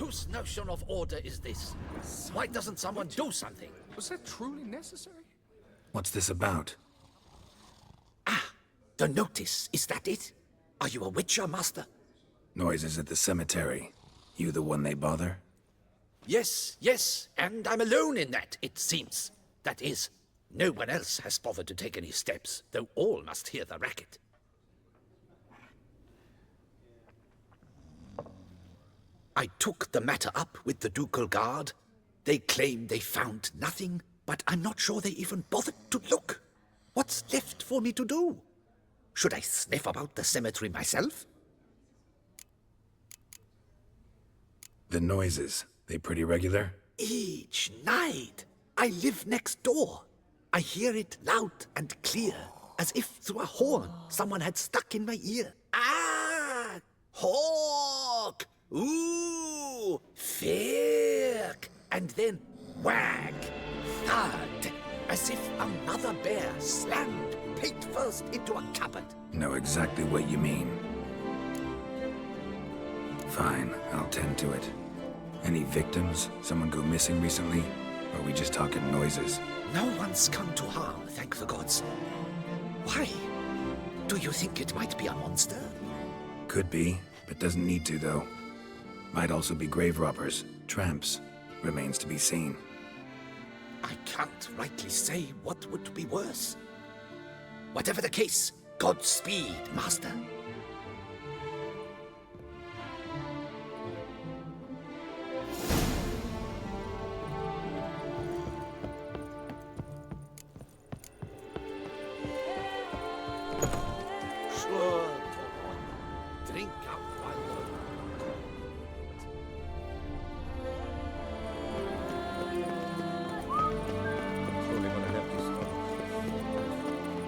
Whose notion of order is this? Why doesn't someone do something? Was that truly necessary? What's this about? The notice, is that it? Are you a witcher, master? Noises at the cemetery. You the one they bother? Yes, and I'm alone in that, it seems. That is, no one else has bothered to take any steps, though all must hear the racket. I took the matter up with the ducal guard. They claim they found nothing, but I'm not sure they even bothered to look. What's left for me to do? Should I sniff about the cemetery myself? The noises, they pretty regular? Each night. I live next door. I hear it loud and clear, as if through a horn someone had stuck in my ear. Ah! Hawk! Ooh! Firk! And then whack! Thud! As if another bear slammed pate first into a cupboard. Know exactly what you mean. Fine, I'll tend to it. Any victims? Someone go missing recently? Or are we just talking noises? No one's come to harm, thank the gods. Why? Do you think it might be a monster? Could be, but doesn't need to, though. Might also be grave robbers, tramps. Remains to be seen. I can't rightly say what would be worse. Whatever the case, Godspeed, master. Sure, drink up while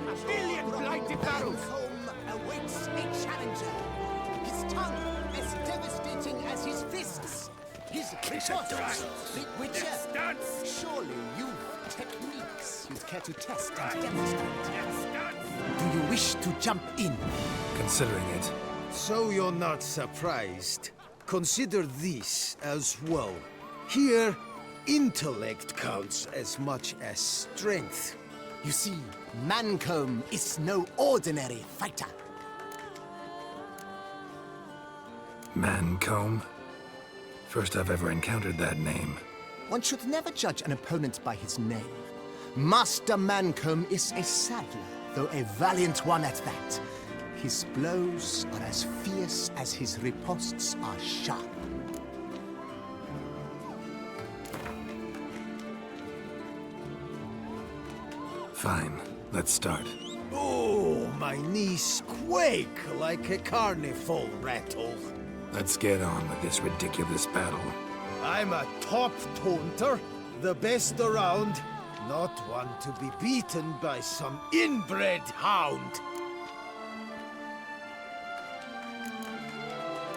A billion blighted barrels! Home awaits a challenger. His tongue as devastating as his fists. His resources, big witcher. Surely you've techniques you'd care to test and demonstrate. Do you wish to jump in? Considering it. So you're not surprised. Consider this as well. Here, intellect counts as much as strength. You see, Mancomb is no ordinary fighter. Mancomb? First I've ever encountered that name. One should never judge an opponent by his name. Master Mancomb is a saddler, though a valiant one at that. His blows are as fierce as his riposts are sharp. Fine, let's start. Oh, my knees quake like a carnival rattle. Let's get on with this ridiculous battle. I'm a top taunter, the best around, not one to be beaten by some inbred hound.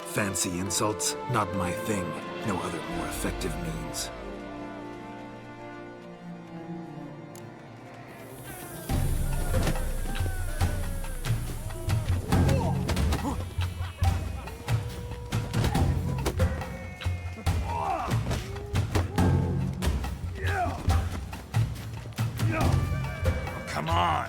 Fancy insults, not my thing. No other more effective means. Come on!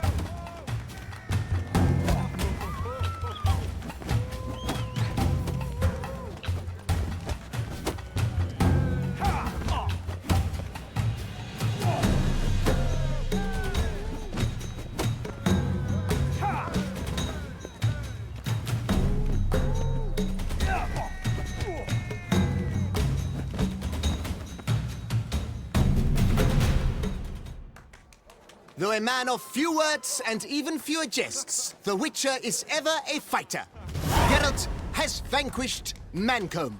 Though a man of few words and even fewer jests, the Witcher is ever a fighter. Geralt has vanquished Mancomb.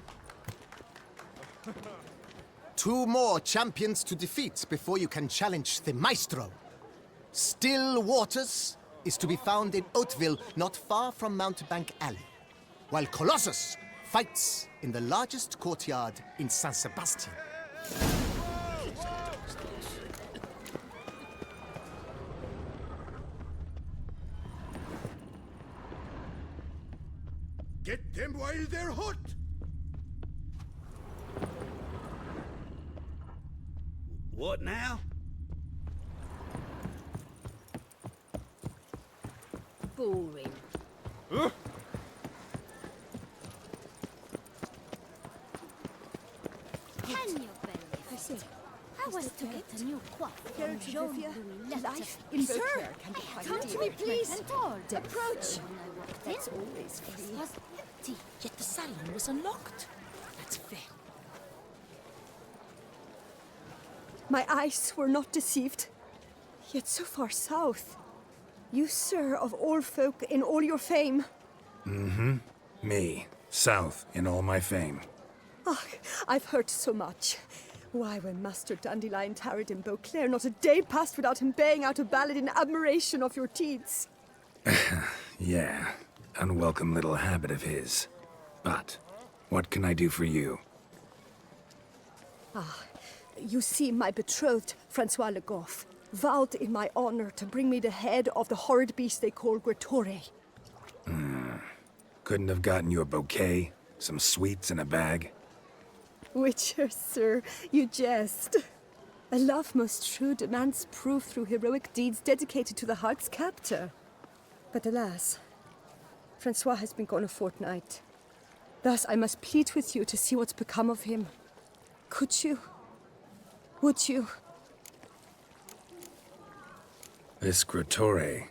2 more champions to defeat before you can challenge the Maestro. Still Waters is to be found in Oatville, not far from Mountebank Alley, while Colossus fights in the largest courtyard in San Sebastian. Get them while they're hot! What now? Boring. Can you believe it? I was to get a new coif from Jean Louis Life in Beauclair can be quite Come to me, please. Approach. That's always It free. was empty, yet the salon was unlocked. That's fair. My eyes were not deceived. Yet so far south. You, sir, of all folk in all your fame. Me, south in all my fame. Ah, I've heard so much. Why, when Master Dandelion tarried in Beauclair, not a day passed without him baying out a ballad in admiration of your deeds. Yeah, unwelcome little habit of his. But, what can I do for you? You see, my betrothed, Francois Le Goff, vowed in my honor to bring me the head of the horrid beast they call Gretore. Couldn't have gotten you a bouquet, some sweets in a bag? Witcher, sir, you jest. A love most true demands proof through heroic deeds dedicated to the heart's captor. But alas, Francois has been gone a fortnight. Thus I must plead with you to see what's become of him. Could you? Would you? This Gretore.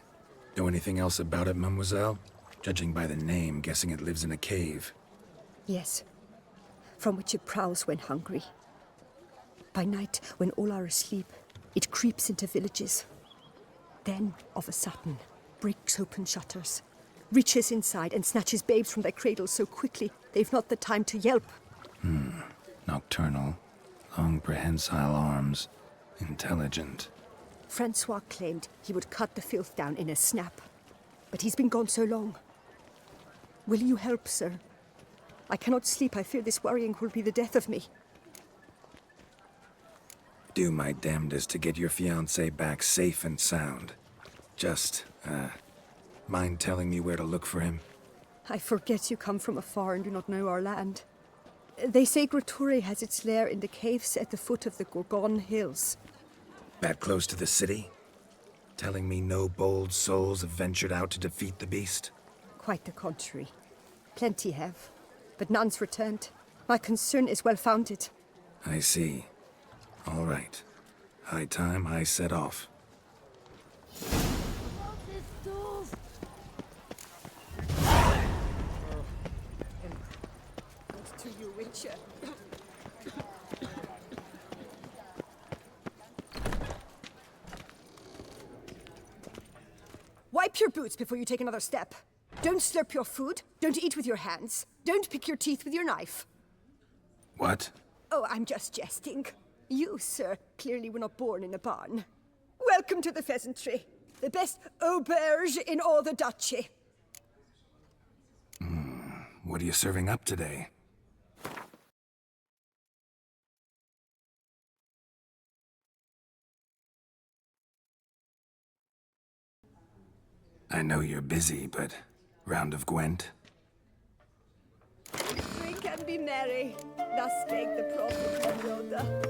Know anything else about it, mademoiselle? Judging by the name, guessing it lives in a cave. Yes, from which it prowls when hungry. By night, when all are asleep, it creeps into villages. Then, of a sudden, breaks open shutters, reaches inside and snatches babes from their cradles so quickly they've not the time to yelp. Nocturnal, long prehensile arms, intelligent. Francois claimed he would cut the filth down in a snap, but he's been gone so long. Will you help, sir? I cannot sleep. I fear this worrying will be the death of me. Do my damnedest to get your fiancé back safe and sound. Just, mind telling me where to look for him? I forget you come from afar and do not know our land. They say Gretore has its lair in the caves at the foot of the Gorgon Hills. That close to the city? Telling me no bold souls have ventured out to defeat the beast? Quite the contrary. Plenty have, but none's returned. My concern is well-founded. I see. All right. High time I set off. To you, Witcher. Wipe your boots before you take another step. Don't slurp your food. Don't eat with your hands. Don't pick your teeth with your knife. What? Oh, I'm just jesting. You, sir, clearly were not born in a barn. Welcome to the pheasantry. The best auberge in all the duchy. What are you serving up today? I know you're busy, but round of Gwent? Drink and be merry. Thus spake the prophet Rhoda.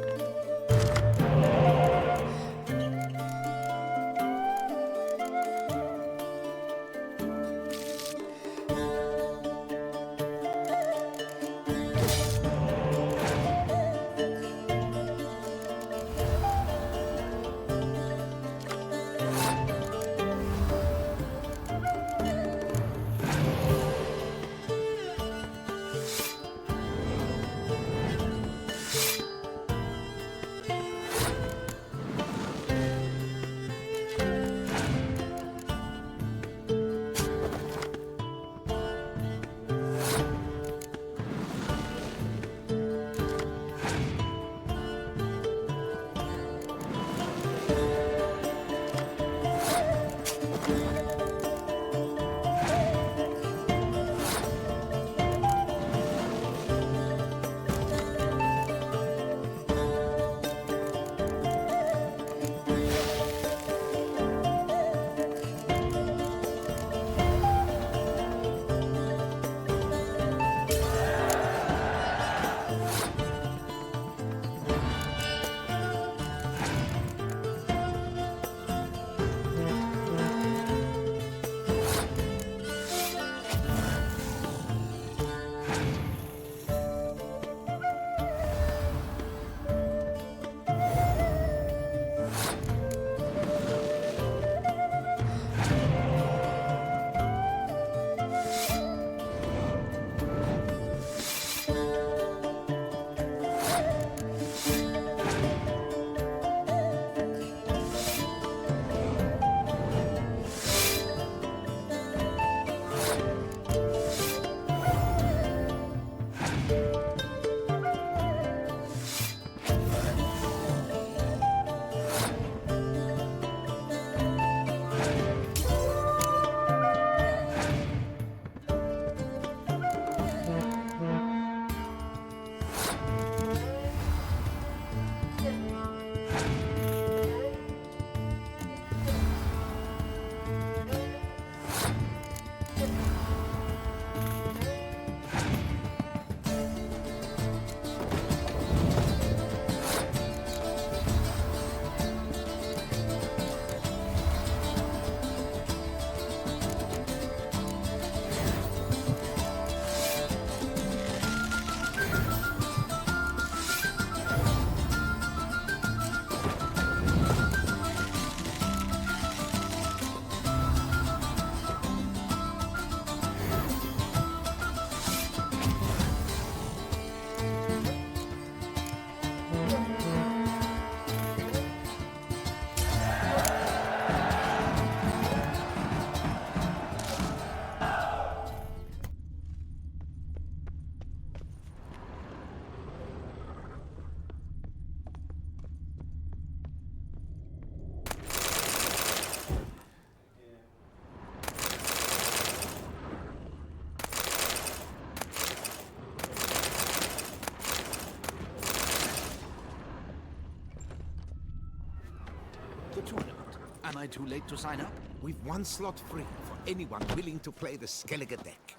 I too late to sign up? We've one slot free for anyone willing to play the Skellige deck.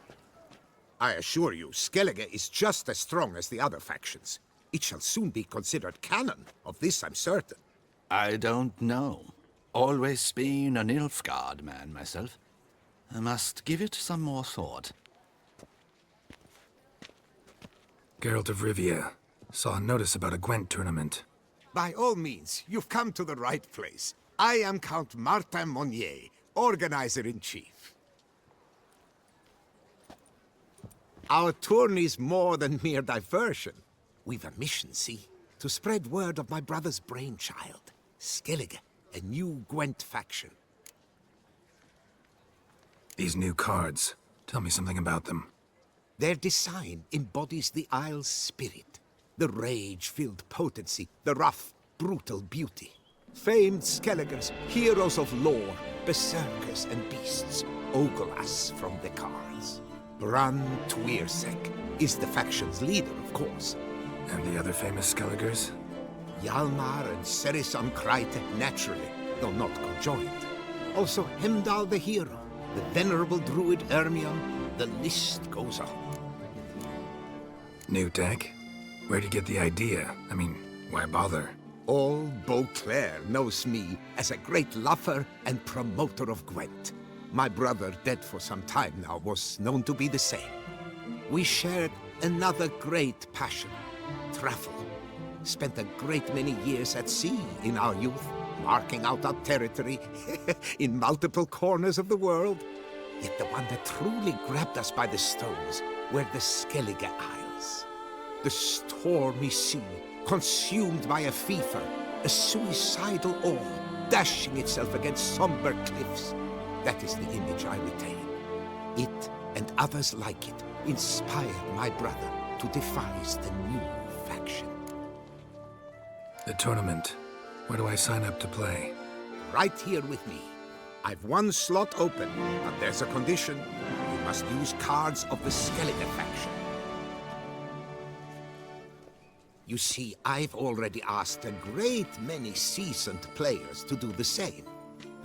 I assure you, Skellige is just as strong as the other factions. It shall soon be considered canon. Of this I'm certain. I don't know. Always been an Nilfgaard man myself. I must give it some more thought. Geralt of Rivia. Saw a notice about a Gwent tournament. By all means, you've come to the right place. I am Count Martin Monnier, Organizer-in-Chief. Our tourney's more than mere diversion. We've a mission, see? To spread word of my brother's brainchild, Skellige, a new Gwent faction. These new cards. Tell me something about them. Their design embodies the Isle's spirit. The rage-filled potency, the rough, brutal beauty. Famed Skelligers, heroes of lore, berserkers and beasts, ogle us from the cards. Bran Tweersek is the faction's leader, of course. And the other famous Skelligers? Hjalmar and Serisan Kryte, naturally, though not conjoined. Also Hemdall the hero, the venerable druid Ermion, the list goes on. New deck? Where'd you get the idea? I mean, why bother? All Beauclair knows me as a great lover and promoter of Gwent. My brother, dead for some time now, was known to be the same. We shared another great passion, travel. Spent a great many years at sea in our youth, marking out our territory in multiple corners of the world. Yet the one that truly grabbed us by the stones were the Skellige Isles. The stormy sea, consumed by a fever, a suicidal awe, dashing itself against somber cliffs. That is the image I retain. It, and others like it, inspired my brother to devise the new faction. The tournament. Where do I sign up to play? Right here with me. I've one slot open, but there's a condition. You must use cards of the Skellige faction. You see, I've already asked a great many seasoned players to do the same.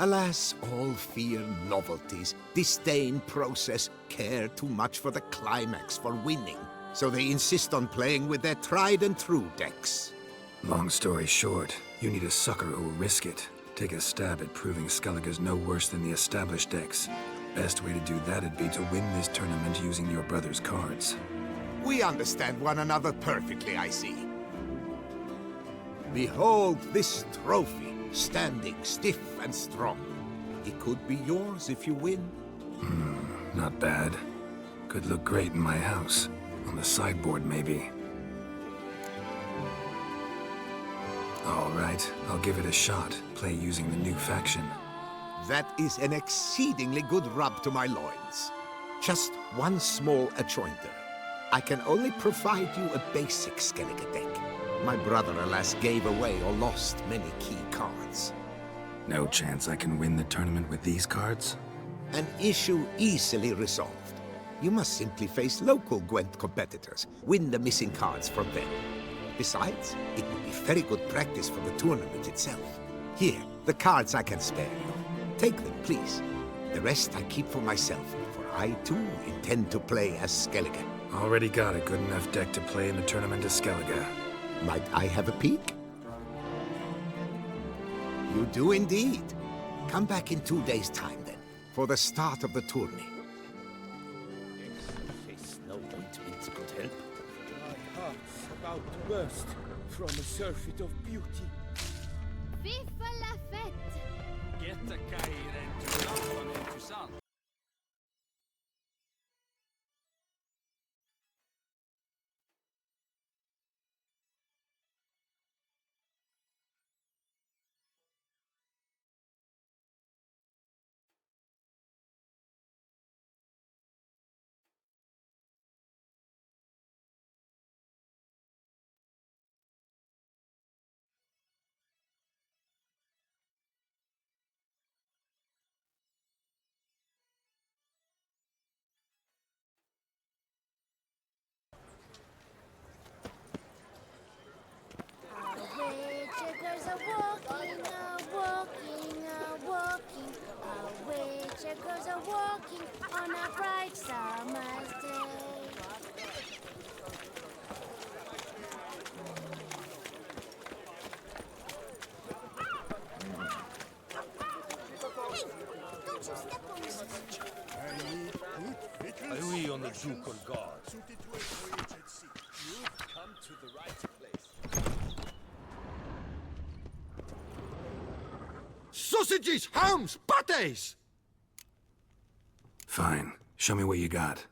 Alas, all fear novelties, disdain process, care too much for the climax, for winning. So they insist on playing with their tried and true decks. Long story short, you need a sucker who'll risk it. Take a stab at proving Skellige's no worse than the established decks. Best way to do that'd be to win this tournament using your brother's cards. We understand one another perfectly, I see. Behold this trophy, standing stiff and strong. It could be yours if you win. Not bad. Could look great in my house. On the sideboard, maybe. All right, I'll give it a shot. Play using the new faction. That is an exceedingly good rub to my loins. Just one small adjoinder. I can only provide you a basic Skellige deck. My brother, alas, gave away or lost many key cards. No chance I can win the tournament with these cards? An issue easily resolved. You must simply face local Gwent competitors, win the missing cards from them. Besides, it would be very good practice for the tournament itself. Here, the cards I can spare you. Take them, please. The rest I keep for myself, for I too intend to play as Skellige. Already got a good enough deck to play in the tournament as Skellige. Might I have a peek? You do indeed. Come back in 2 days' time, then, for the start of the tourney. No ointment could help. My heart's about to burst from a surfeit of beauty. Vive la fête! Get a kair and to Duke on guard. You've come to the right place. Sausages, hams, pates! Fine. Show me what you got.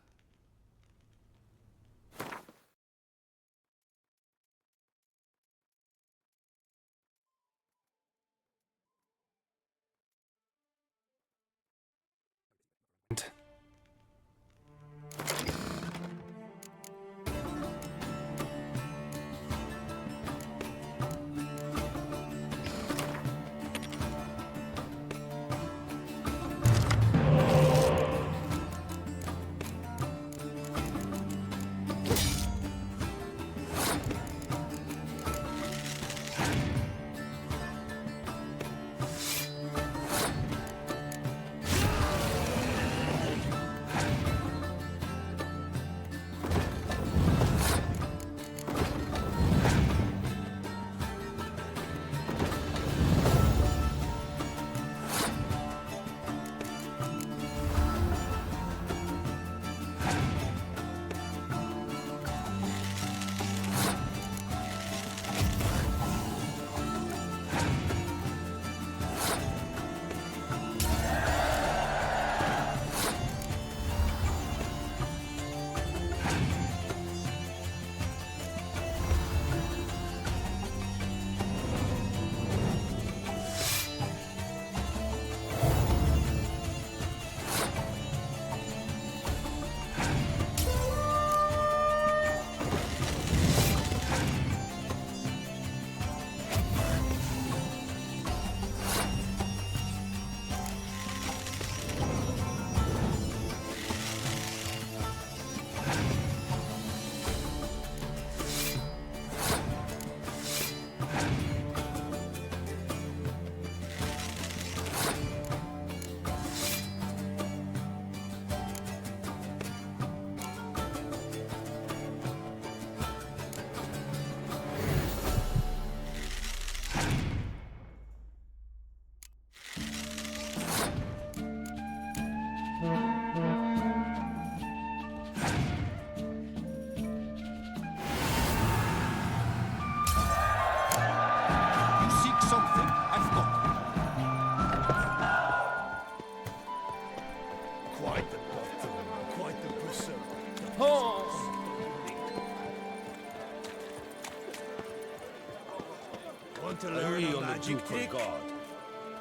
To learn on the Duke on guard.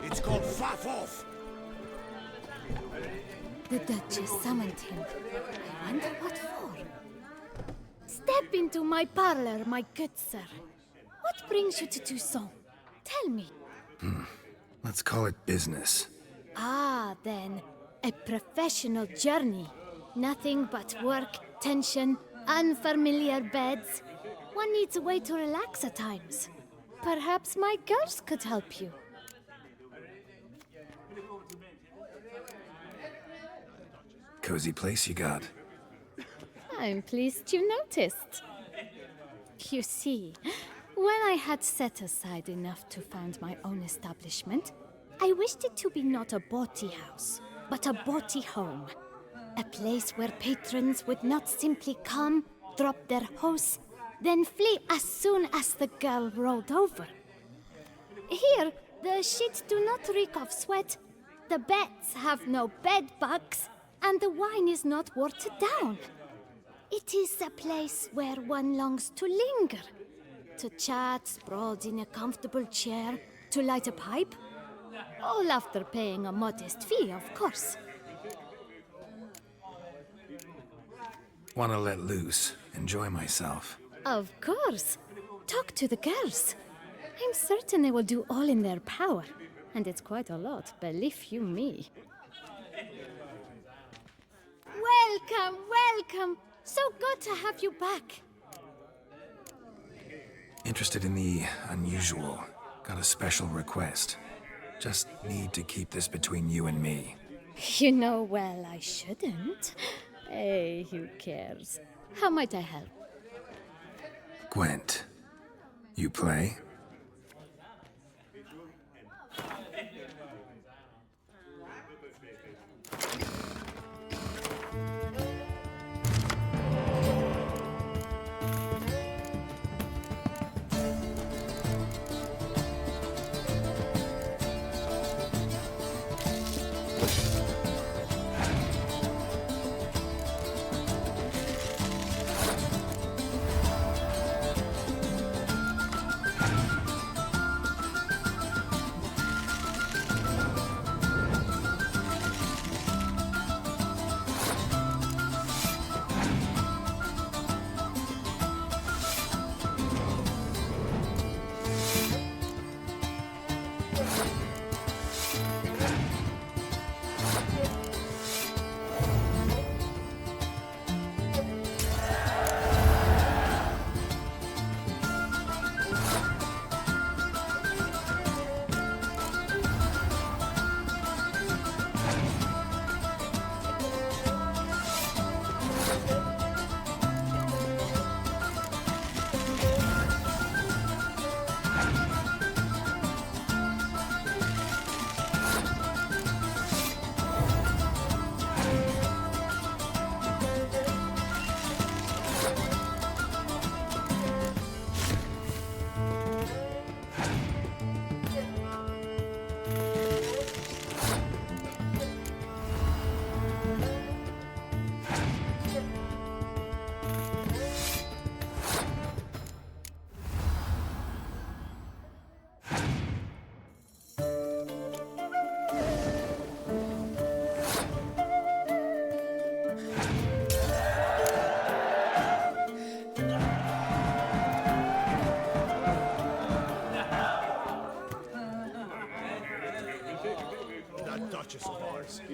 It's called Faff Off. The Duchess summoned him. I wonder what for. Step into my parlor, my good sir. What brings you to Toussaint? Tell me. Let's call it business. Ah, then. A professional journey. Nothing but work, tension, unfamiliar beds. One needs a way to relax at times. Perhaps my girls could help you. Cozy place you got. I'm pleased you noticed. You see, when I had set aside enough to found my own establishment, I wished it to be not a bawdy house, but a bawdy home. A place where patrons would not simply come, drop their hose, then flee as soon as the girl rolled over. Here, the sheets do not reek of sweat, the beds have no bed bugs, and the wine is not watered down. It is a place where one longs to linger, to chat sprawled in a comfortable chair, to light a pipe, all after paying a modest fee, of course. Wanna let loose, enjoy myself. Of course. Talk to the girls. I'm certain they will do all in their power. And it's quite a lot, believe you me. Welcome, welcome. So good to have you back. Interested in the unusual. Got a special request. Just need to keep this between you and me. You know well I shouldn't. Hey, who cares? How might I help? Gwent. You play?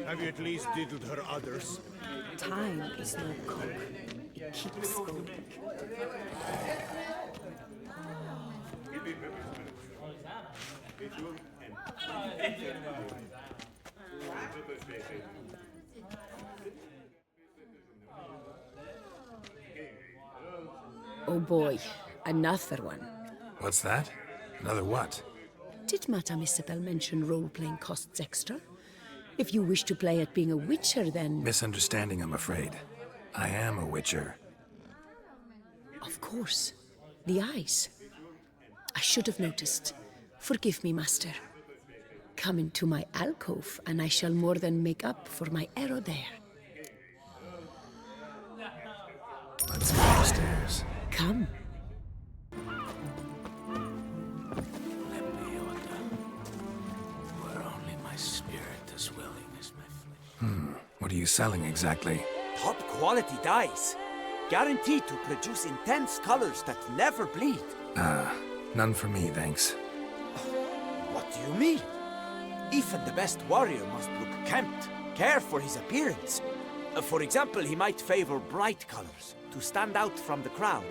Have you at least diddled her others? Time is no cock. It keeps going. Oh boy, another one. What's that? Another what? Did Madame Isabel mention role-playing costs extra? If you wish to play at being a witcher, then... Misunderstanding, I'm afraid. I am a witcher. Of course. The eyes. I should have noticed. Forgive me, master. Come into my alcove, and I shall more than make up for my error there. Let's go upstairs. Come. Where only my spirit is willing as my flesh. What are you selling exactly? Top quality dyes. Guaranteed to produce intense colors that never bleed. None for me, thanks. What do you mean? Even the best warrior must look kempt, care for his appearance. For example, he might favor bright colors to stand out from the crowd,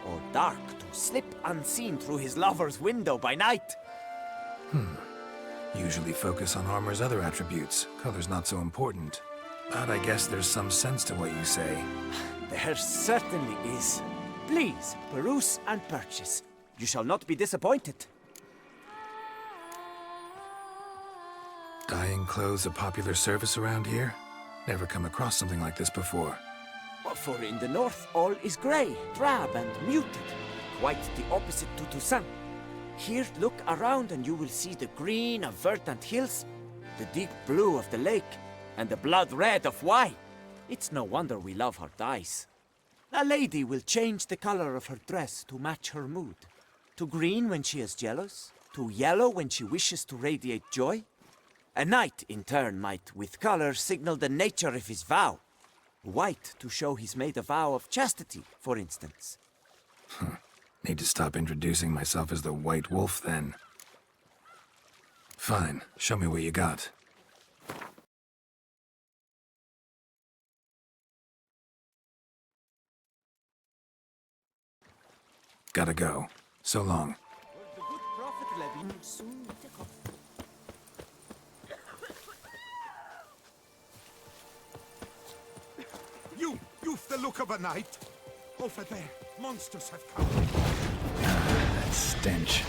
or dark to slip unseen through his lover's window by night. Usually focus on armor's other attributes. Color's not so important. But I guess there's some sense to what you say. There certainly is. Please, peruse and purchase. You shall not be disappointed. Dyeing clothes a popular service around here? Never come across something like this before. For in the north, all is grey, drab and muted. Quite the opposite to Toussaint. Here, look around and you will see the green of verdant hills, the deep blue of the lake, and the blood red of Wight. It's no wonder we love her dyes. A lady will change the color of her dress to match her mood. To green when she is jealous, to yellow when she wishes to radiate joy. A knight, in turn, might, with color, signal the nature of his vow. White to show he's made a vow of chastity, for instance. Need to stop introducing myself as the White Wolf, then. Fine, show me what you got. Gotta go. So long. The good prophet Levin soon come. You've the look of a knight. Over there, monsters have come. That stench.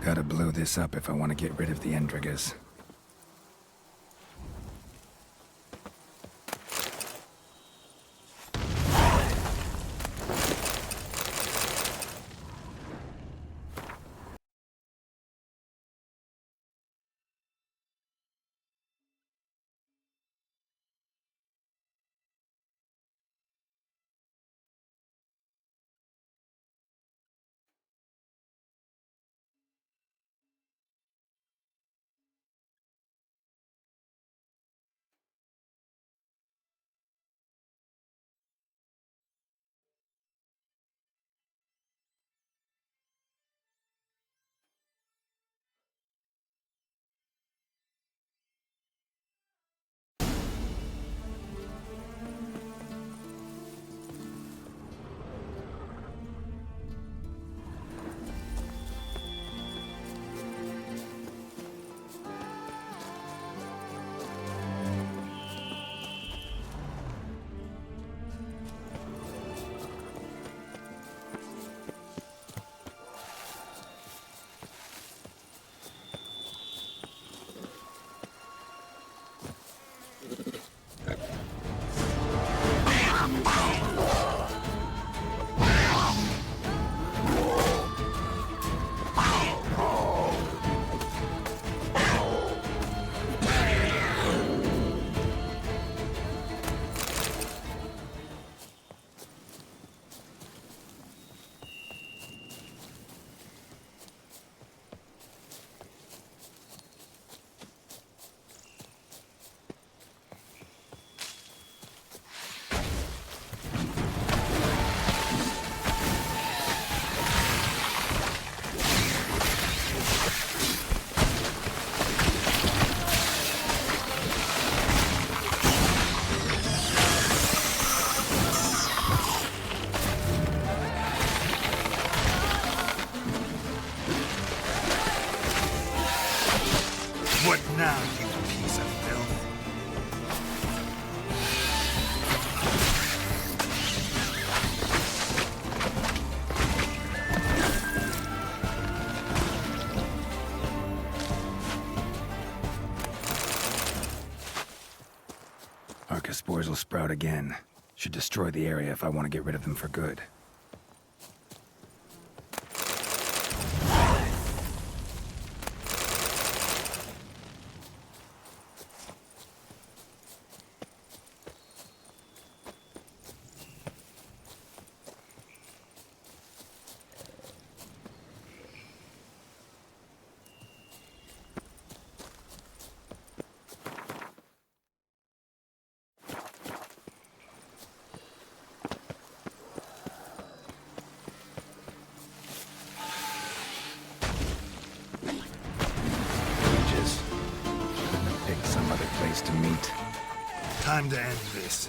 Gotta blow this up if I want to get rid of the Endrigas. What now, you piece of filth? Archaspores will sprout again. Should destroy the area if I want to get rid of them for good. To meet. Time to end this.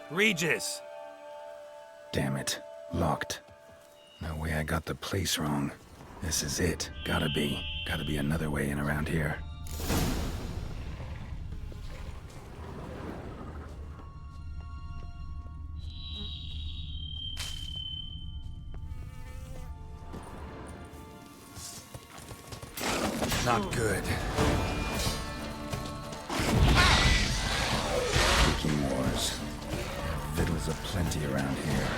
Regis! Damn it. Locked. No way I got the place wrong. This is it. Gotta be. Gotta be another way in around here. Not good. Viking wars. Victuals aplenty around here.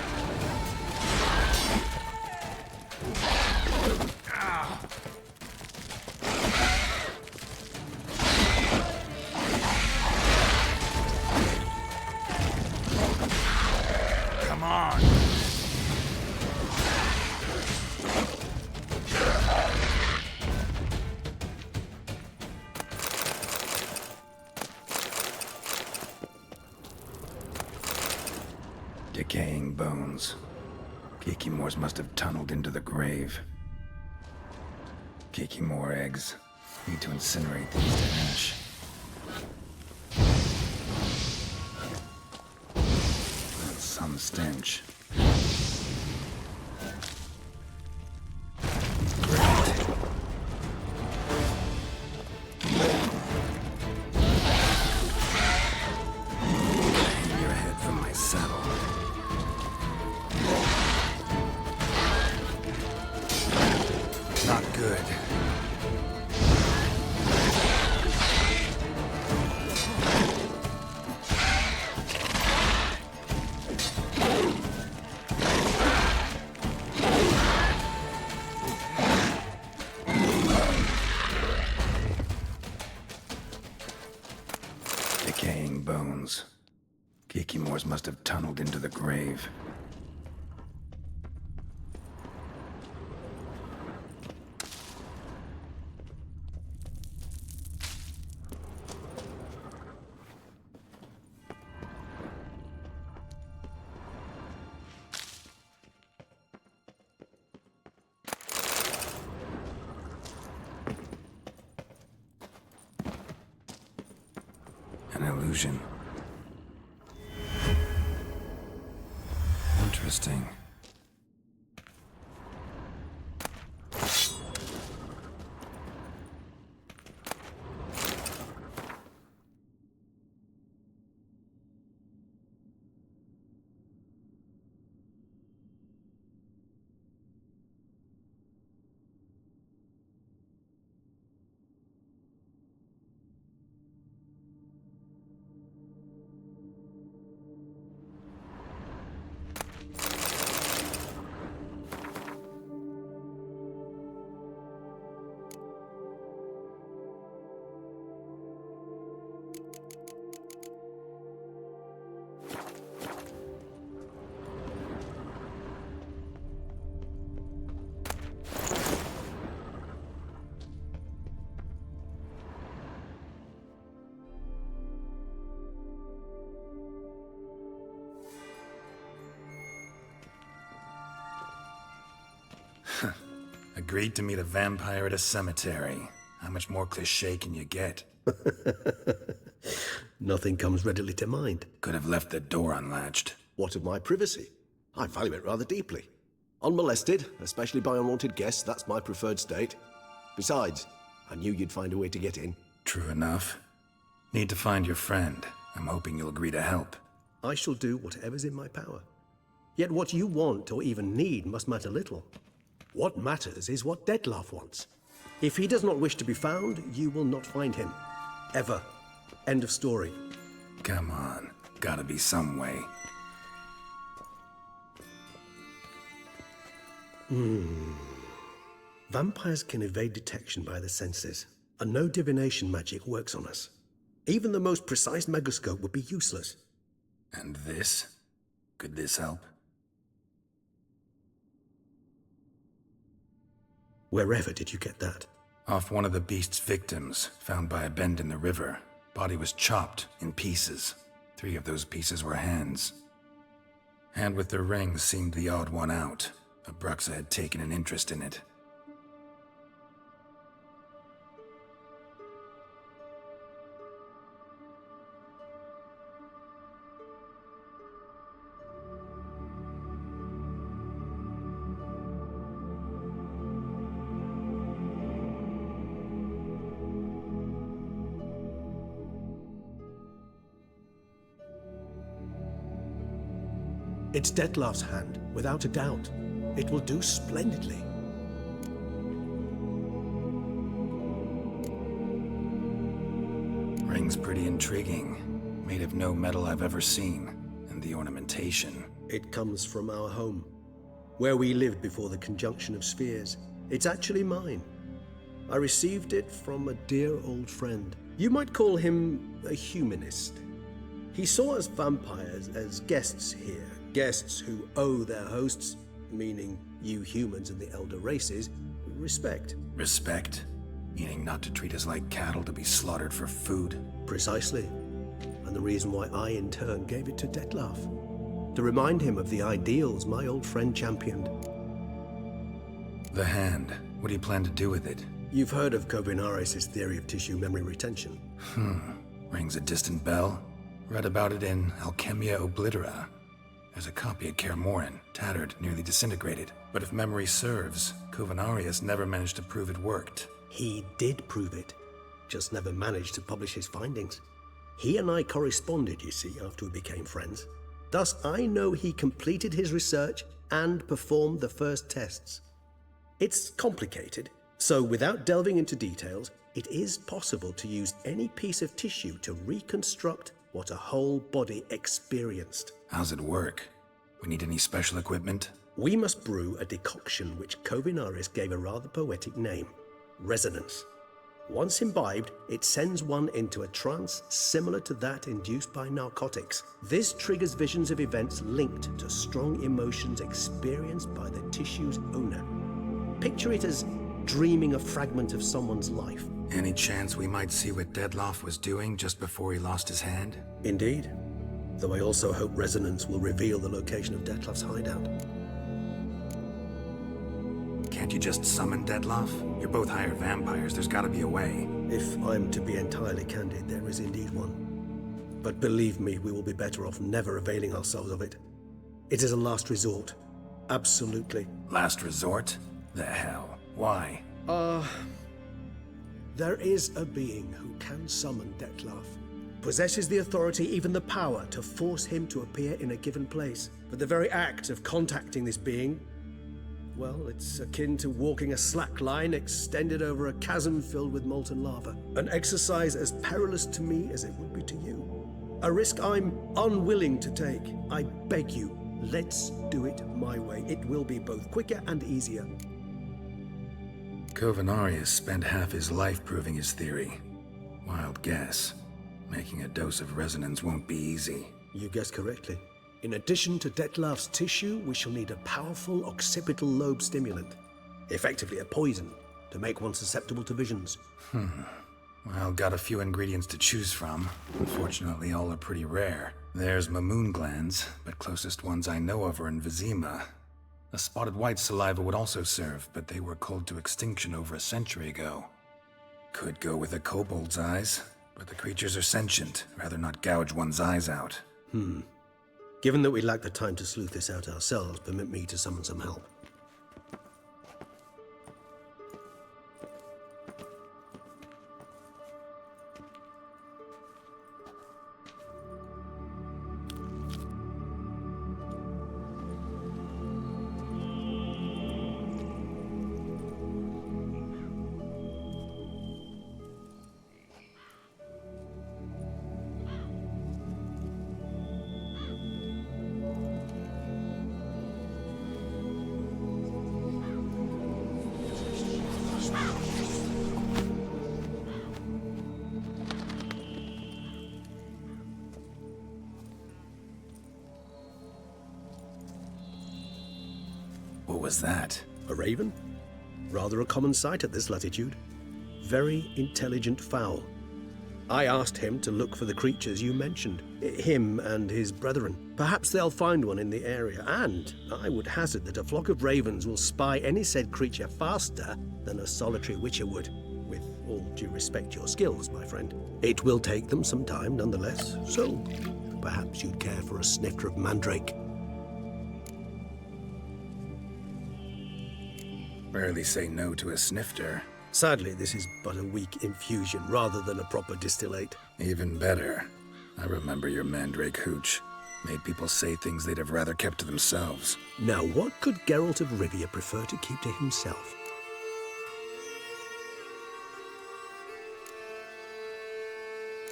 Come on. Decaying bones. Kikimores must have tunneled into the grave. Kikimore eggs. Need to incinerate these to ash. That's some stench. Decaying bones. Kikimores must have tunneled into the grave. illusion. Interesting. Agreed to meet a vampire at a cemetery. How much more cliché can you get? Nothing comes readily to mind. Could have left the door unlatched. What of my privacy? I value it rather deeply. Unmolested, especially by unwanted guests, that's my preferred state. Besides, I knew you'd find a way to get in. True enough. Need to find your friend. I'm hoping you'll agree to help. I shall do whatever's in my power. Yet what you want or even need must matter little. What matters is what Dettlaff wants. If he does not wish to be found, you will not find him. Ever. End of story. Come on. Gotta be some way. Vampires can evade detection by the senses, and no divination magic works on us. Even the most precise megascope would be useless. And this? Could this help? Wherever did you get that? Off one of the beast's victims, found by a bend in the river. Body was chopped in pieces. 3 of those pieces were hands. Hand with the ring seemed the odd one out. Abruxa had taken an interest in it. It's Dettlaff's hand, without a doubt. It will do splendidly. Ring's pretty intriguing. Made of no metal I've ever seen. And the ornamentation. It comes from our home, where we lived before the conjunction of spheres. It's actually mine. I received it from a dear old friend. You might call him a humanist. He saw us vampires as guests here. Guests who owe their hosts, meaning you humans and the elder races, respect. Respect? Meaning not to treat us like cattle to be slaughtered for food? Precisely. And the reason why I, in turn, gave it to Dettlaff. To remind him of the ideals my old friend championed. The hand. What do you plan to do with it? You've heard of Kovinaris' theory of tissue memory retention. Rings a distant bell. Read about it in Alchemia Oblitera. There's a copy at Kaer Morhen, tattered, nearly disintegrated. But if memory serves, Kovinaris never managed to prove it worked. He did prove it, just never managed to publish his findings. He and I corresponded, you see, after we became friends. Thus, I know he completed his research and performed the first tests. It's complicated, so without delving into details, it is possible to use any piece of tissue to reconstruct what a whole body experienced. How's it work? We need any special equipment? We must brew a decoction which Kovinaris gave a rather poetic name, resonance. Once imbibed, it sends one into a trance similar to that induced by narcotics. This triggers visions of events linked to strong emotions experienced by the tissue's owner. Picture it as dreaming a fragment of someone's life. Any chance we might see what Dettlaff was doing just before he lost his hand? Indeed. Though I also hope resonance will reveal the location of Dettlaff's hideout. Can't you just summon Dettlaff? You're both hired vampires, there's gotta be a way. If I'm to be entirely candid, there is indeed one. But believe me, we will be better off never availing ourselves of it. It is a last resort. Absolutely. Last resort? The hell? Why? There is a being who can summon Dettlaff. Possesses the authority, even the power, to force him to appear in a given place. But the very act of contacting this being, well, it's akin to walking a slack line extended over a chasm filled with molten lava. An exercise as perilous to me as it would be to you. A risk I'm unwilling to take. I beg you, let's do it my way. It will be both quicker and easier. Covenarius spent half his life proving his theory. Wild guess. Making a dose of resonance won't be easy. You guessed correctly. In addition to Dettlaff's tissue, we shall need a powerful occipital lobe stimulant. Effectively a poison, to make one susceptible to visions. Well, got a few ingredients to choose from. Unfortunately, all are pretty rare. There's Mamoon glands, but closest ones I know of are in Vizima. A spotted white saliva would also serve, but they were culled to extinction over a century ago. Could go with a kobold's eyes, but the creatures are sentient. Rather not gouge one's eyes out. Given that we lack the time to sleuth this out ourselves, permit me to summon some help. What was that? A raven? Rather a common sight at this latitude. Very intelligent fowl. I asked him to look for the creatures you mentioned. Him and his brethren. Perhaps they'll find one in the area, and I would hazard that a flock of ravens will spy any said creature faster than a solitary witcher would. With all due respect to your skills, my friend. It will take them some time, nonetheless, so perhaps you'd care for a snifter of mandrake. Rarely say no to a snifter. Sadly, this is but a weak infusion rather than a proper distillate. Even better. I remember your mandrake hooch. Made people say things they'd have rather kept to themselves. Now, what could Geralt of Rivia prefer to keep to himself?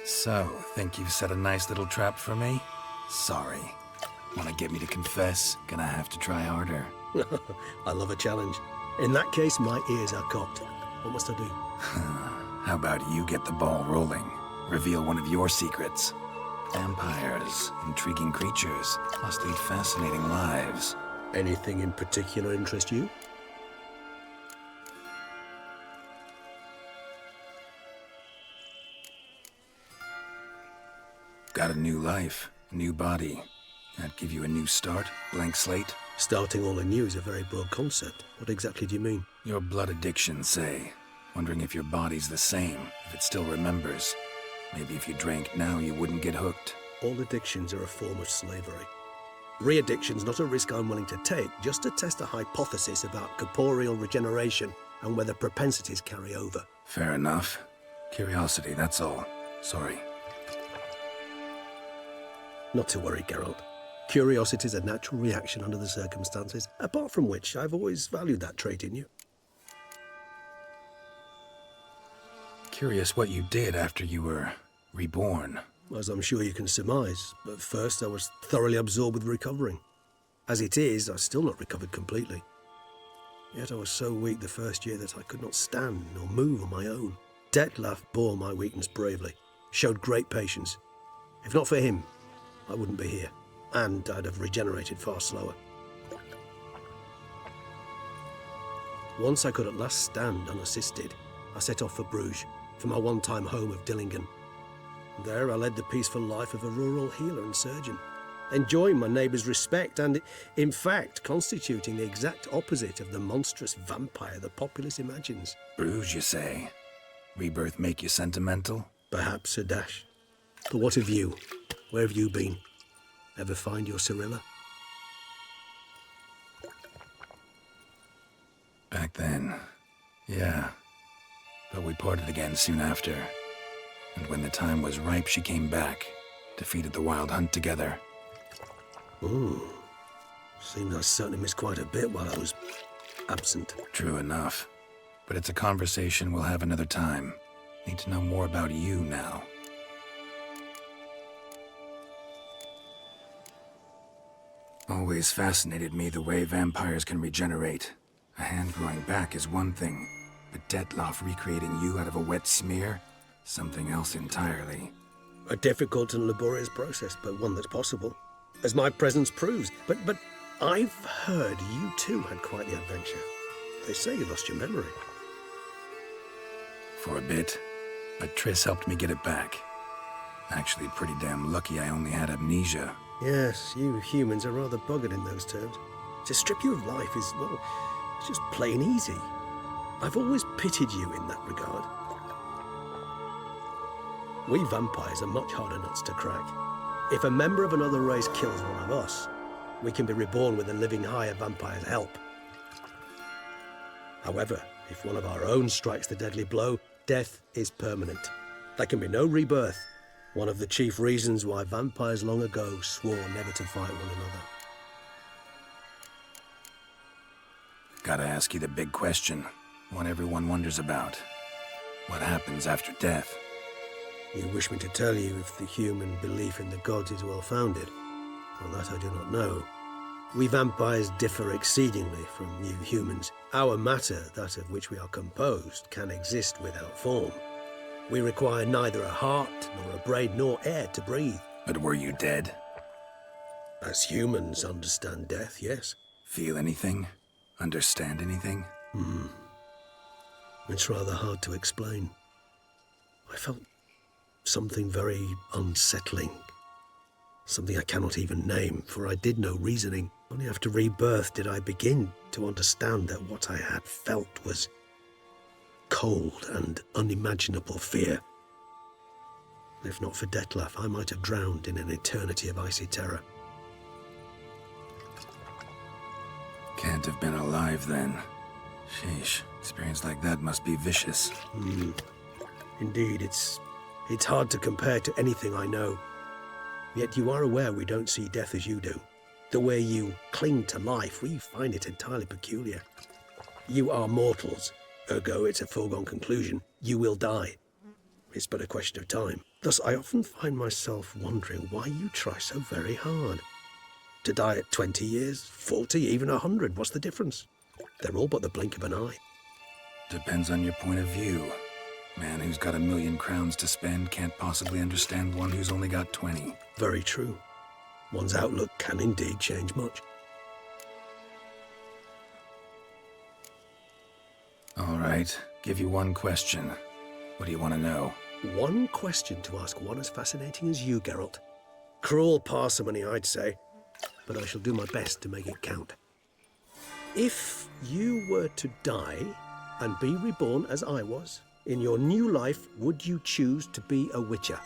So, think you've set a nice little trap for me? Sorry. Wanna get me to confess? Gonna have to try harder. I love a challenge. In that case, my ears are cocked. What must I do? How about you get the ball rolling? Reveal one of your secrets. Vampires, intriguing creatures, must lead fascinating lives. Anything in particular interest you? Got a new life, a new body. That give you a new start? Blank slate? Starting all anew is a very broad concept. What exactly do you mean? Your blood addiction, say. Wondering if your body's the same, if it still remembers. Maybe if you drank now, you wouldn't get hooked. All addictions are a form of slavery. Re-addiction's not a risk I'm willing to take, just to test a hypothesis about corporeal regeneration and whether propensities carry over. Fair enough. Curiosity, that's all. Sorry. Not to worry, Geralt. Curiosity is a natural reaction under the circumstances, apart from which I've always valued that trait in you. Curious what you did after you were reborn. As I'm sure you can surmise, but first I was thoroughly absorbed with recovering. As it is, I've still not recovered completely. Yet I was so weak the first year that I could not stand or move on my own. Dettlaff bore my weakness bravely, showed great patience. If not for him, I wouldn't be here, and I'd have regenerated far slower. Once I could at last stand unassisted, I set off for Bruges, for my one-time home of Dillingen. There I led the peaceful life of a rural healer and surgeon, enjoying my neighbours' respect and, in fact, constituting the exact opposite of the monstrous vampire the populace imagines. Bruges, you say? Rebirth make you sentimental? Perhaps a dash. But what of you? Where have you been? Ever find your Cyrilla? Back then, yeah. But we parted again soon after. And when the time was ripe, she came back. Defeated the Wild Hunt together. Ooh. Seems I certainly missed quite a bit while I was absent. True enough. But it's a conversation we'll have another time. Need to know more about you now. Always fascinated me the way vampires can regenerate. A hand growing back is one thing, but Detloff recreating you out of a wet smear? Something else entirely. A difficult and laborious process, but one that's possible. As my presence proves. But I've heard you too had quite the adventure. They say you lost your memory. For a bit, but Triss helped me get it back. Actually, pretty damn lucky I only had amnesia. Yes, you humans are rather buggered in those terms. To strip you of life is, well, it's just plain easy. I've always pitied you in that regard. We vampires are much harder nuts to crack. If a member of another race kills one of us, we can be reborn with a living higher vampire's help. However, if one of our own strikes the deadly blow, death is permanent. There can be no rebirth. One of the chief reasons why vampires long ago swore never to fight one another. Gotta ask you the big question, one everyone wonders about. What happens after death? You wish me to tell you if the human belief in the gods is well-founded? Well, that I do not know. We vampires differ exceedingly from you humans. Our matter, that of which we are composed, can exist without form. We require neither a heart, nor a brain, nor air to breathe. But were you dead? As humans understand death, yes. Feel anything? Understand anything? It's rather hard to explain. I felt something very unsettling. Something I cannot even name, for I did no reasoning. Only after rebirth did I begin to understand that what I had felt was cold and unimaginable fear. If not for Detlaff, I might have drowned in an eternity of icy terror. Can't have been alive then. Sheesh, experience like that must be vicious. Indeed, it's hard to compare to anything I know. Yet you are aware we don't see death as you do. The way you cling to life, we find it entirely peculiar. You are mortals, ergo it's a foregone conclusion. You will die. It's but a question of time. Thus, I often find myself wondering why you try so very hard. To die at 20 years, 40, even 100, what's the difference? They're all but the blink of an eye. Depends on your point of view. Man who's got 1,000,000 crowns to spend can't possibly understand one who's only got 20. Very true. One's outlook can indeed change much. All right, give you one question. What do you want to know? One question to ask one as fascinating as you, Geralt. Cruel parsimony, I'd say, but I shall do my best to make it count. If you were to die and be reborn as I was, in your new life, would you choose to be a witcher?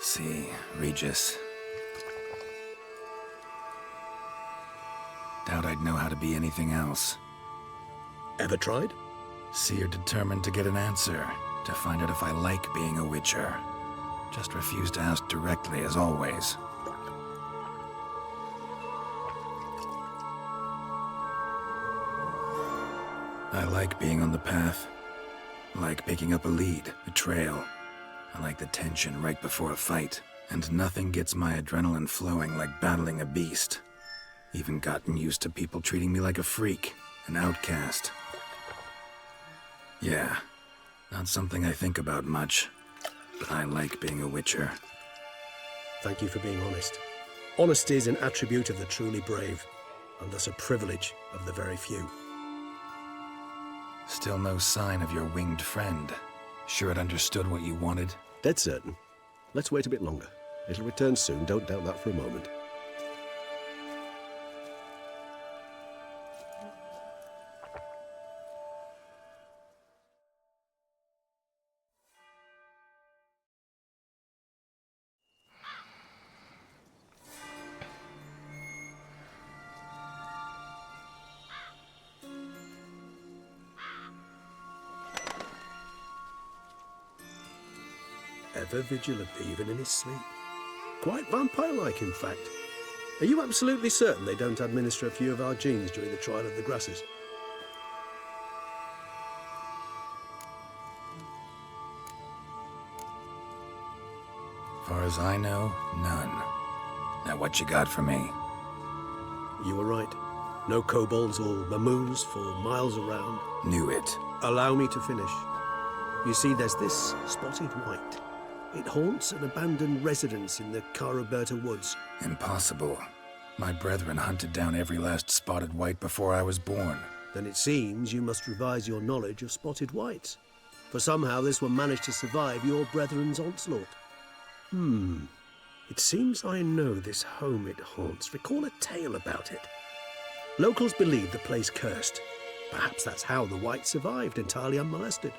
See, Regis. Doubt I'd know how to be anything else. Ever tried? See, you're determined to get an answer, to find out if I like being a witcher. Just refuse to ask directly, as always. I like being on the path. I like picking up a lead, a trail. I like the tension right before a fight. And nothing gets my adrenaline flowing like battling a beast. Even gotten used to people treating me like a freak, an outcast. Yeah, not something I think about much, but I like being a witcher. Thank you for being honest. Honesty is an attribute of the truly brave, and thus a privilege of the very few. Still no sign of your winged friend. Sure it understood what you wanted? Dead certain. Let's wait a bit longer. It'll return soon, don't doubt that for a moment. Ever vigilant, even in his sleep. Quite vampire-like, in fact. Are you absolutely certain they don't administer a few of our genes during the trial of the grasses? Far as I know, none. Now what you got for me? You were right. No kobolds or mamoons for miles around. Knew it. Allow me to finish. You see, there's this spotted wight. It haunts an abandoned residence in the Caraberta woods. Impossible. My brethren hunted down every last spotted wight before I was born. Then it seems you must revise your knowledge of spotted wights. For somehow this one managed to survive your brethren's onslaught. It seems I know this home it haunts. Recall a tale about it. Locals believe the place cursed. Perhaps that's how the wight survived entirely unmolested.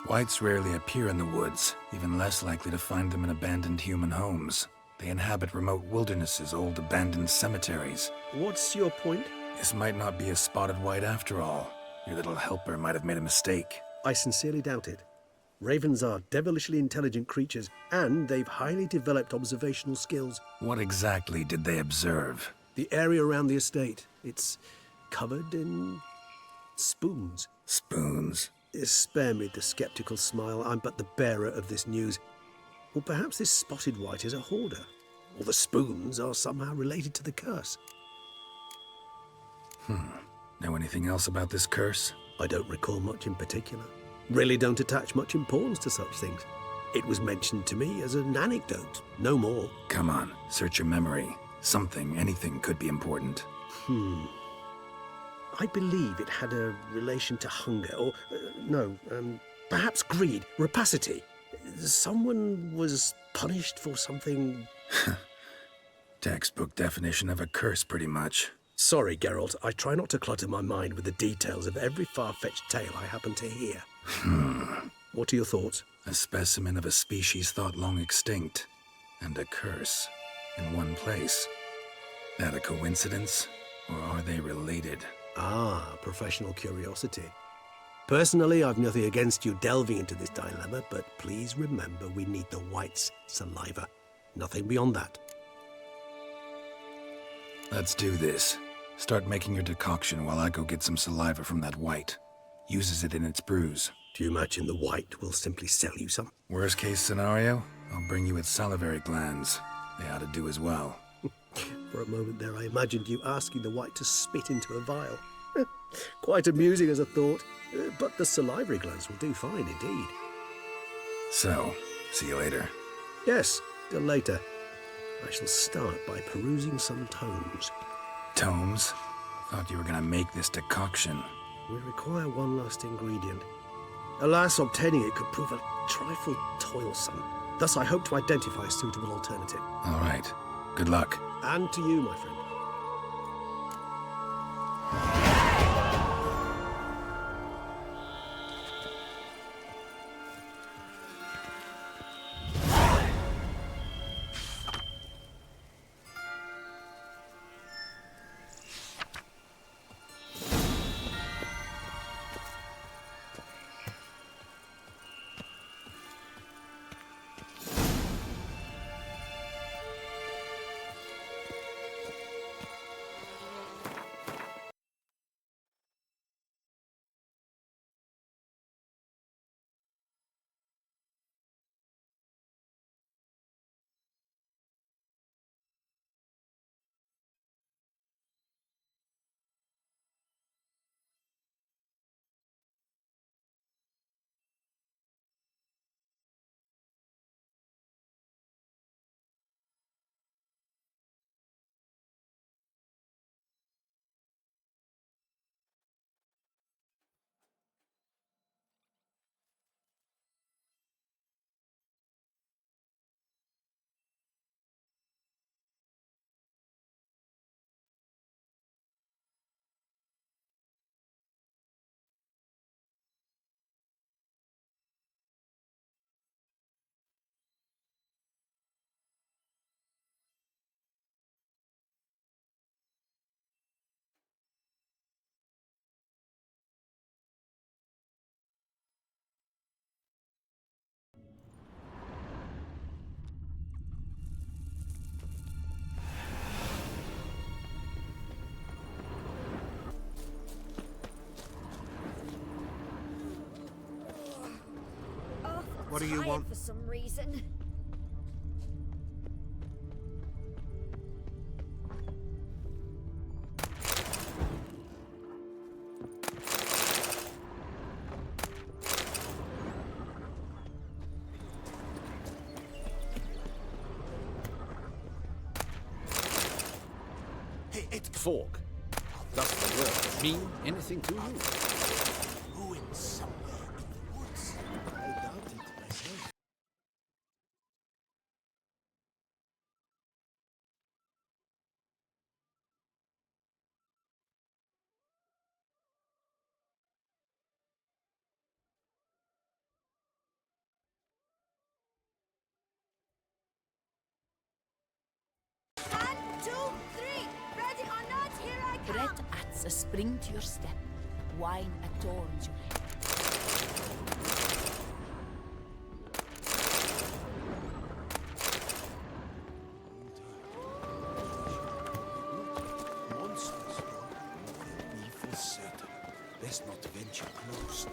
Wights rarely appear in the woods, even less likely to find them in abandoned human homes. They inhabit remote wildernesses, old abandoned cemeteries. What's your point? This might not be a spotted wight after all. Your little helper might have made a mistake. I sincerely doubt it. Ravens are devilishly intelligent creatures, and they've highly developed observational skills. What exactly did they observe? The area around the estate. It's covered in spoons. Spoons? Spare me the skeptical smile. I'm but the bearer of this news. Or perhaps this spotted wight is a hoarder. Or the spoons are somehow related to the curse. Know anything else about this curse? I don't recall much in particular. Really don't attach much importance to such things. It was mentioned to me as an anecdote, no more. Come on, search your memory. Something, anything could be important. I believe it had a relation to hunger, or, perhaps greed, rapacity. Someone was punished for something... Textbook definition of a curse, pretty much. Sorry, Geralt, I try not to clutter my mind with the details of every far-fetched tale I happen to hear. What are your thoughts? A specimen of a species thought long extinct, and a curse in one place. That a coincidence, or are they related? Ah, professional curiosity. Personally, I've nothing against you delving into this dilemma, but please remember we need the wight's saliva. Nothing beyond that. Let's do this. Start making your decoction while I go get some saliva from that wight. Uses it in its brews. Do you imagine the wight will simply sell you some? Worst case scenario, I'll bring you its salivary glands. They ought to do as well. For a moment there, I imagined you asking the wight to spit into a vial. Quite amusing as a thought, but the salivary glands will do fine indeed. So, see you later. Yes, till later. I shall start by perusing some tomes. Tomes? Thought you were gonna make this decoction. We require one last ingredient. Alas, obtaining it could prove a trifle toilsome. Thus, I hope to identify a suitable alternative. All right. Good luck. And to you, my friend. What do you want? For some reason. Hey, Fork. Does the word mean anything to you? Ruin somewhere in the woods. I doubt it myself. One, two, three. Ready or not, here I come. Bread adds a spring to your step. Wine adorns your head. Monsters. Be for certain. Best not venture close.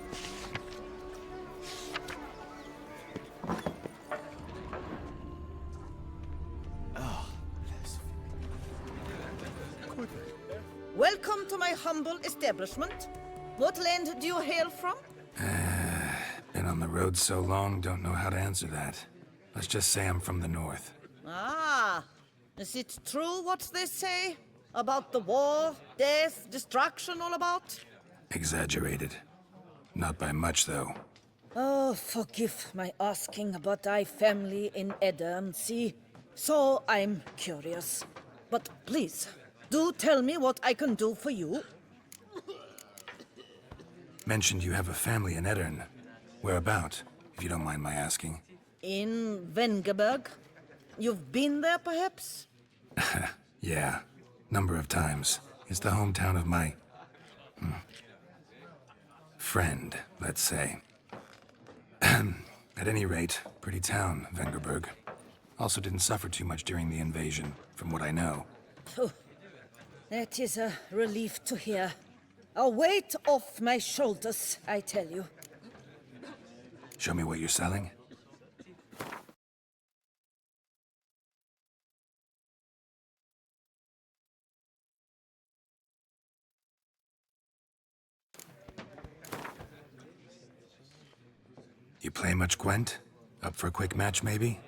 Welcome to my humble establishment. What land do you hail from? Been on the road so long, don't know how to answer that. Let's just say I'm from the north. Ah, is it true what they say? About the war, death, destruction all about? Exaggerated. Not by much, though. Oh, forgive my asking, but I family in Eddern, see? So I'm curious. But please, do tell me what I can do for you. Mentioned you have a family in Eddern. Whereabout, if you don't mind my asking? In Vengerberg? You've been there, perhaps? Yeah, number of times. It's the hometown of my... friend, let's say. At any rate, pretty town, Vengerberg. Also didn't suffer too much during the invasion, from what I know. Phew. That is a relief to hear. A weight off my shoulders, I tell you. Show me what you're selling? You play much Gwent? Up for a quick match, maybe?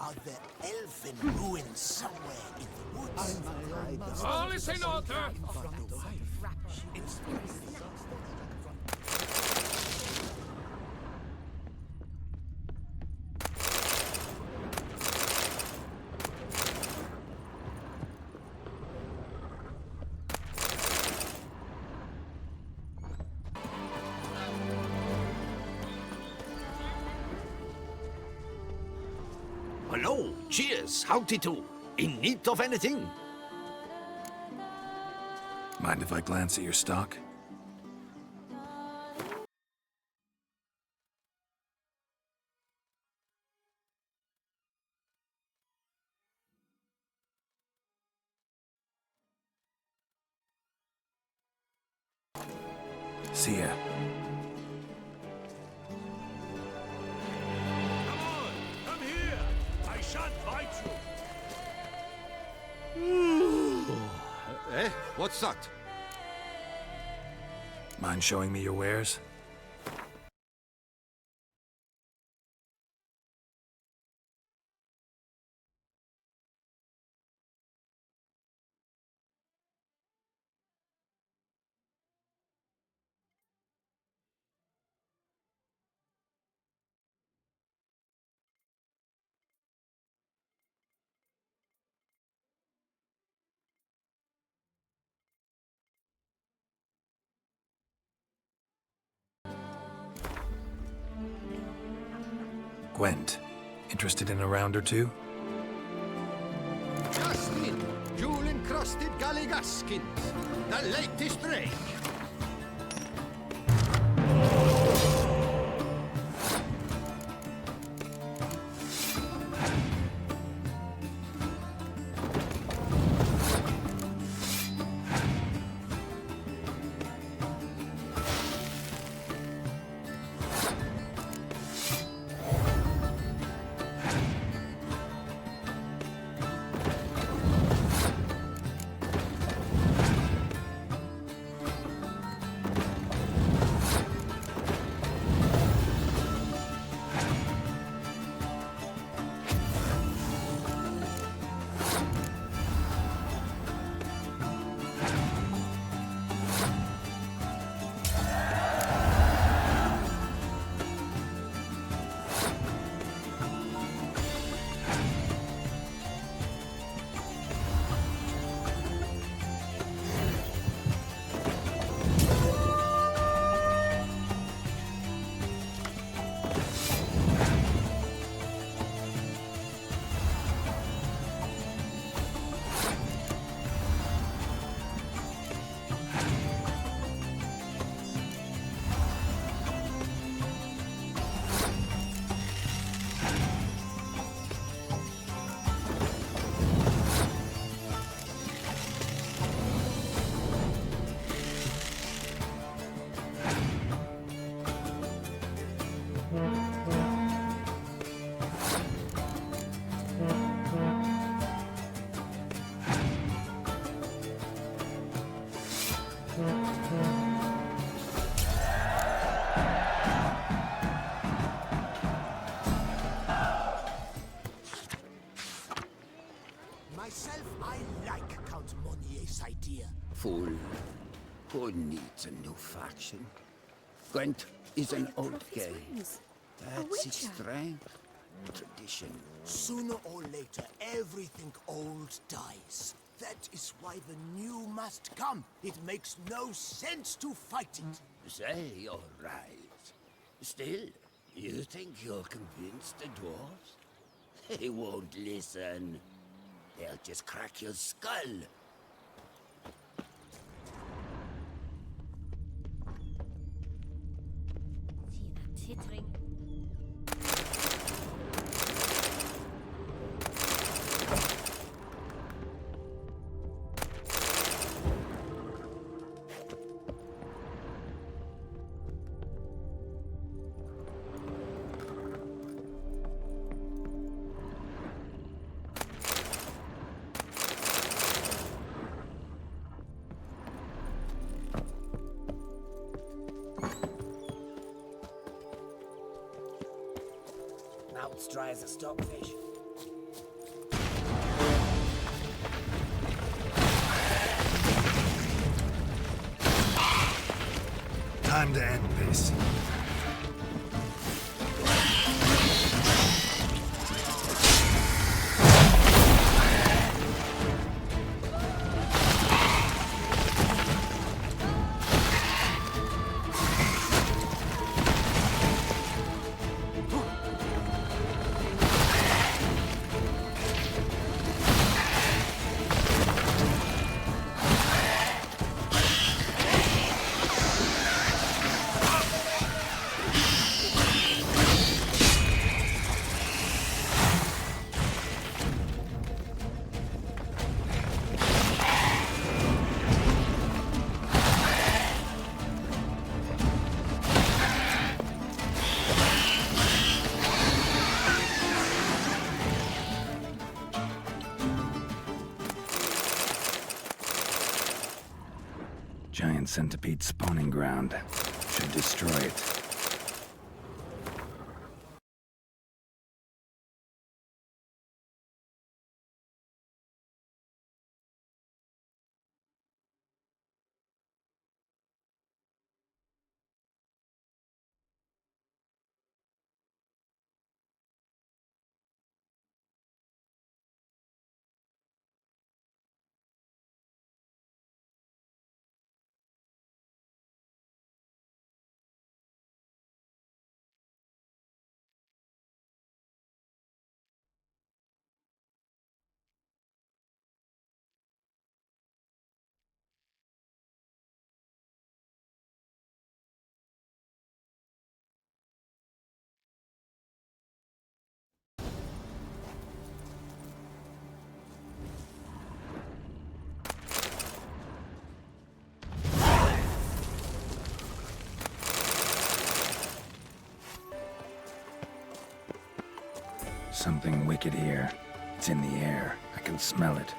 Are there elfin ruins somewhere in the woods? All is in order! Hello, cheers, howdy do. In need of anything? Mind if I glance at your stock? See ya. Come here! I shan't fight Eh? What's that? Mind showing me your wares? Gwent, interested in a round or two? Justin, jewel-encrusted galligaskins. The latest break. Myself, I like Count Monier's idea. Fool. Who needs a new faction? Gwent is an old game. That's its strength. Tradition. Sooner or later, everything old dies. That is why the new must come. It makes no sense to fight it. Say you're right. Still, you think you'll convince the dwarves? They won't listen. They'll just crack your skull. See that tittering? Mouth's dry as a stockfish. Time to end this. Giant centipede spawning ground. Should destroy it. Something wicked here. It's in the air. I can smell it.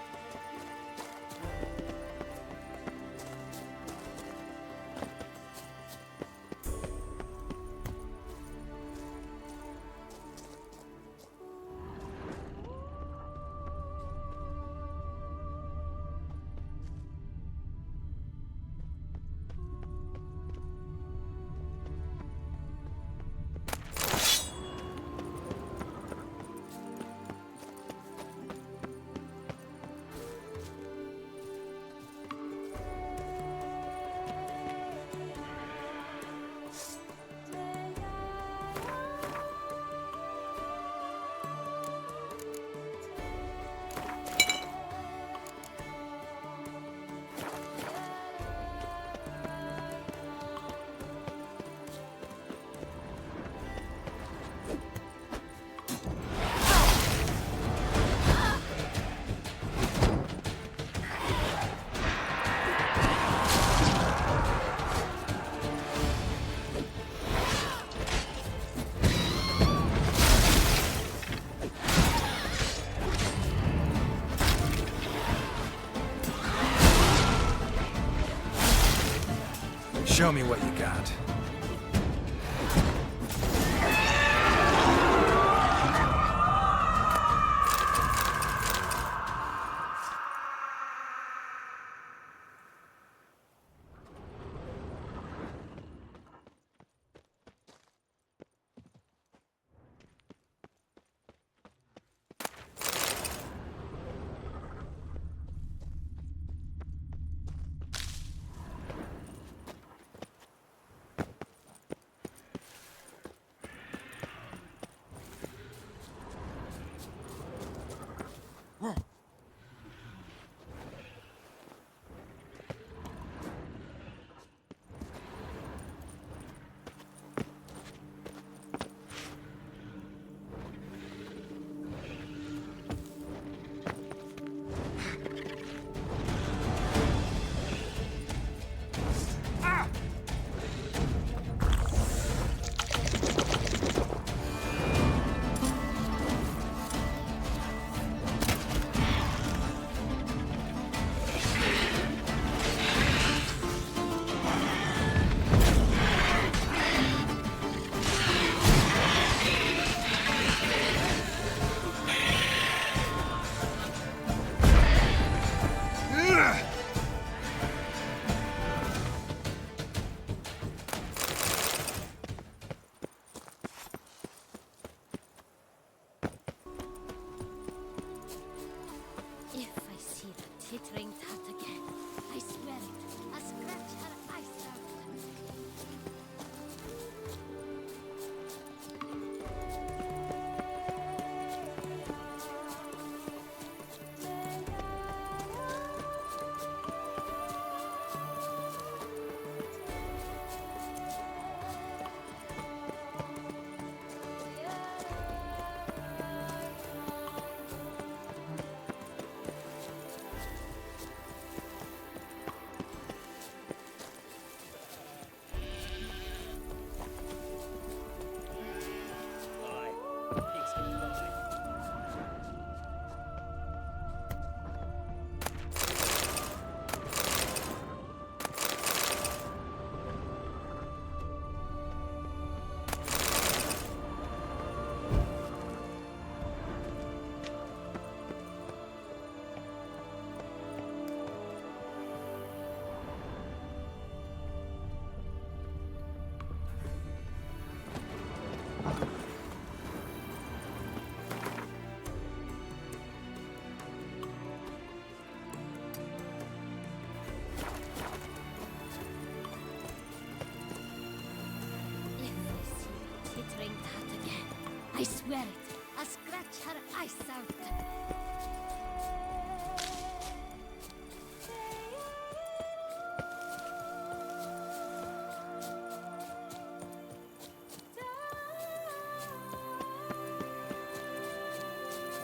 Show me what you got. drink that again. I swear it. I'll scratch her eyes out.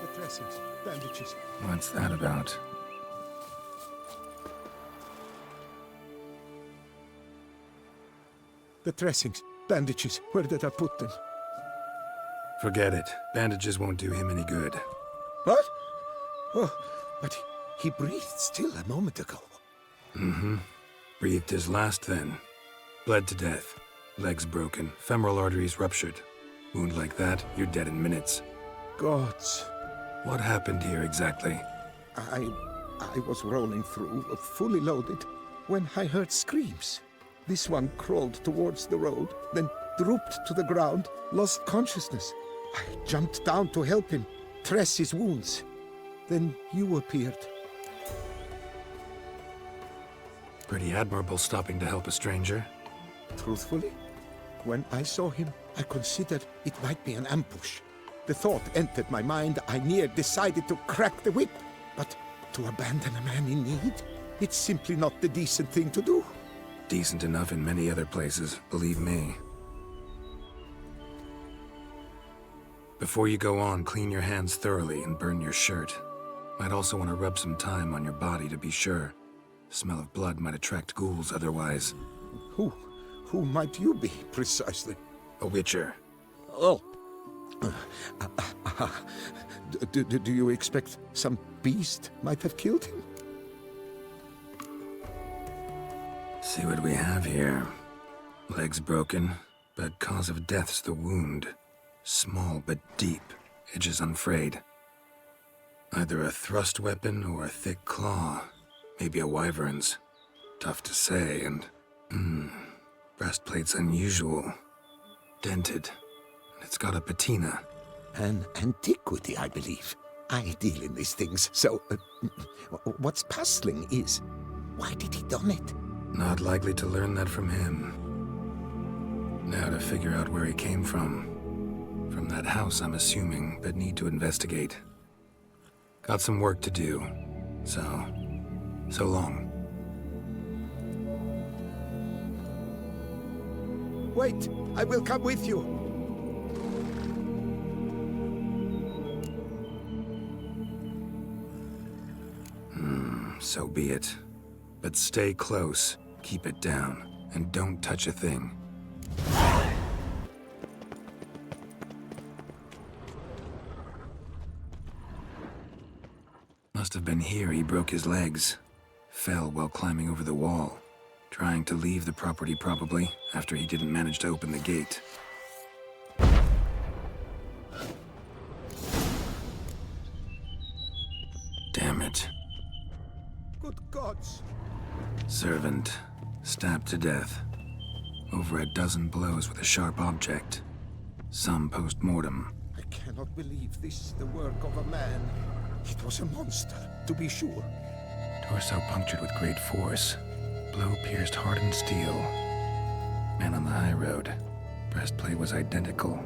The dressings, bandages. What's that about? The dressings, bandages. Where did I put them? Forget it. Bandages won't do him any good. What? Oh, but he breathed still a moment ago. Mm-hmm. Breathed his last then. Bled to death. Legs broken. Femoral arteries ruptured. Wound like that, you're dead in minutes. Gods. What happened here exactly? I was rolling through, fully loaded, when I heard screams. This one crawled towards the road, then drooped to the ground, lost consciousness. I jumped down to help him, dress his wounds. Then you appeared. Pretty admirable stopping to help a stranger. Truthfully, when I saw him, I considered it might be an ambush. The thought entered my mind, I near decided to crack the whip. But to abandon a man in need, it's simply not the decent thing to do. Decent enough in many other places, believe me. Before you go on, clean your hands thoroughly and burn your shirt. Might also want to rub some thyme on your body to be sure. Smell of blood might attract ghouls otherwise. Who might you be, precisely? A witcher. Oh. Do you expect some beast might have killed him? See what we have here. Legs broken, but cause of death's the wound. Small but deep, edges unfrayed. Either a thrust weapon or a thick claw. Maybe a wyvern's. Tough to say, and... breastplate's unusual. Dented. And it's got a patina. An antiquity, I believe. I deal in these things, so... what's puzzling is... why did he done it? Not likely to learn that from him. Now to figure out where he came from. From that house, I'm assuming, but need to investigate. Got some work to do. So long. Wait, I will come with you. So be it. But stay close, keep it down, and don't touch a thing. Must have been here he broke his legs. Fell while climbing over the wall. Trying to leave the property probably, after he didn't manage to open the gate. Damn it. Good gods. Servant, stabbed to death. Over a dozen blows with a sharp object. Some post-mortem. I cannot believe this is the work of a man. It was a monster, to be sure. Torso punctured with great force. Blow pierced hardened steel. Man on the high road. Breastplate was identical.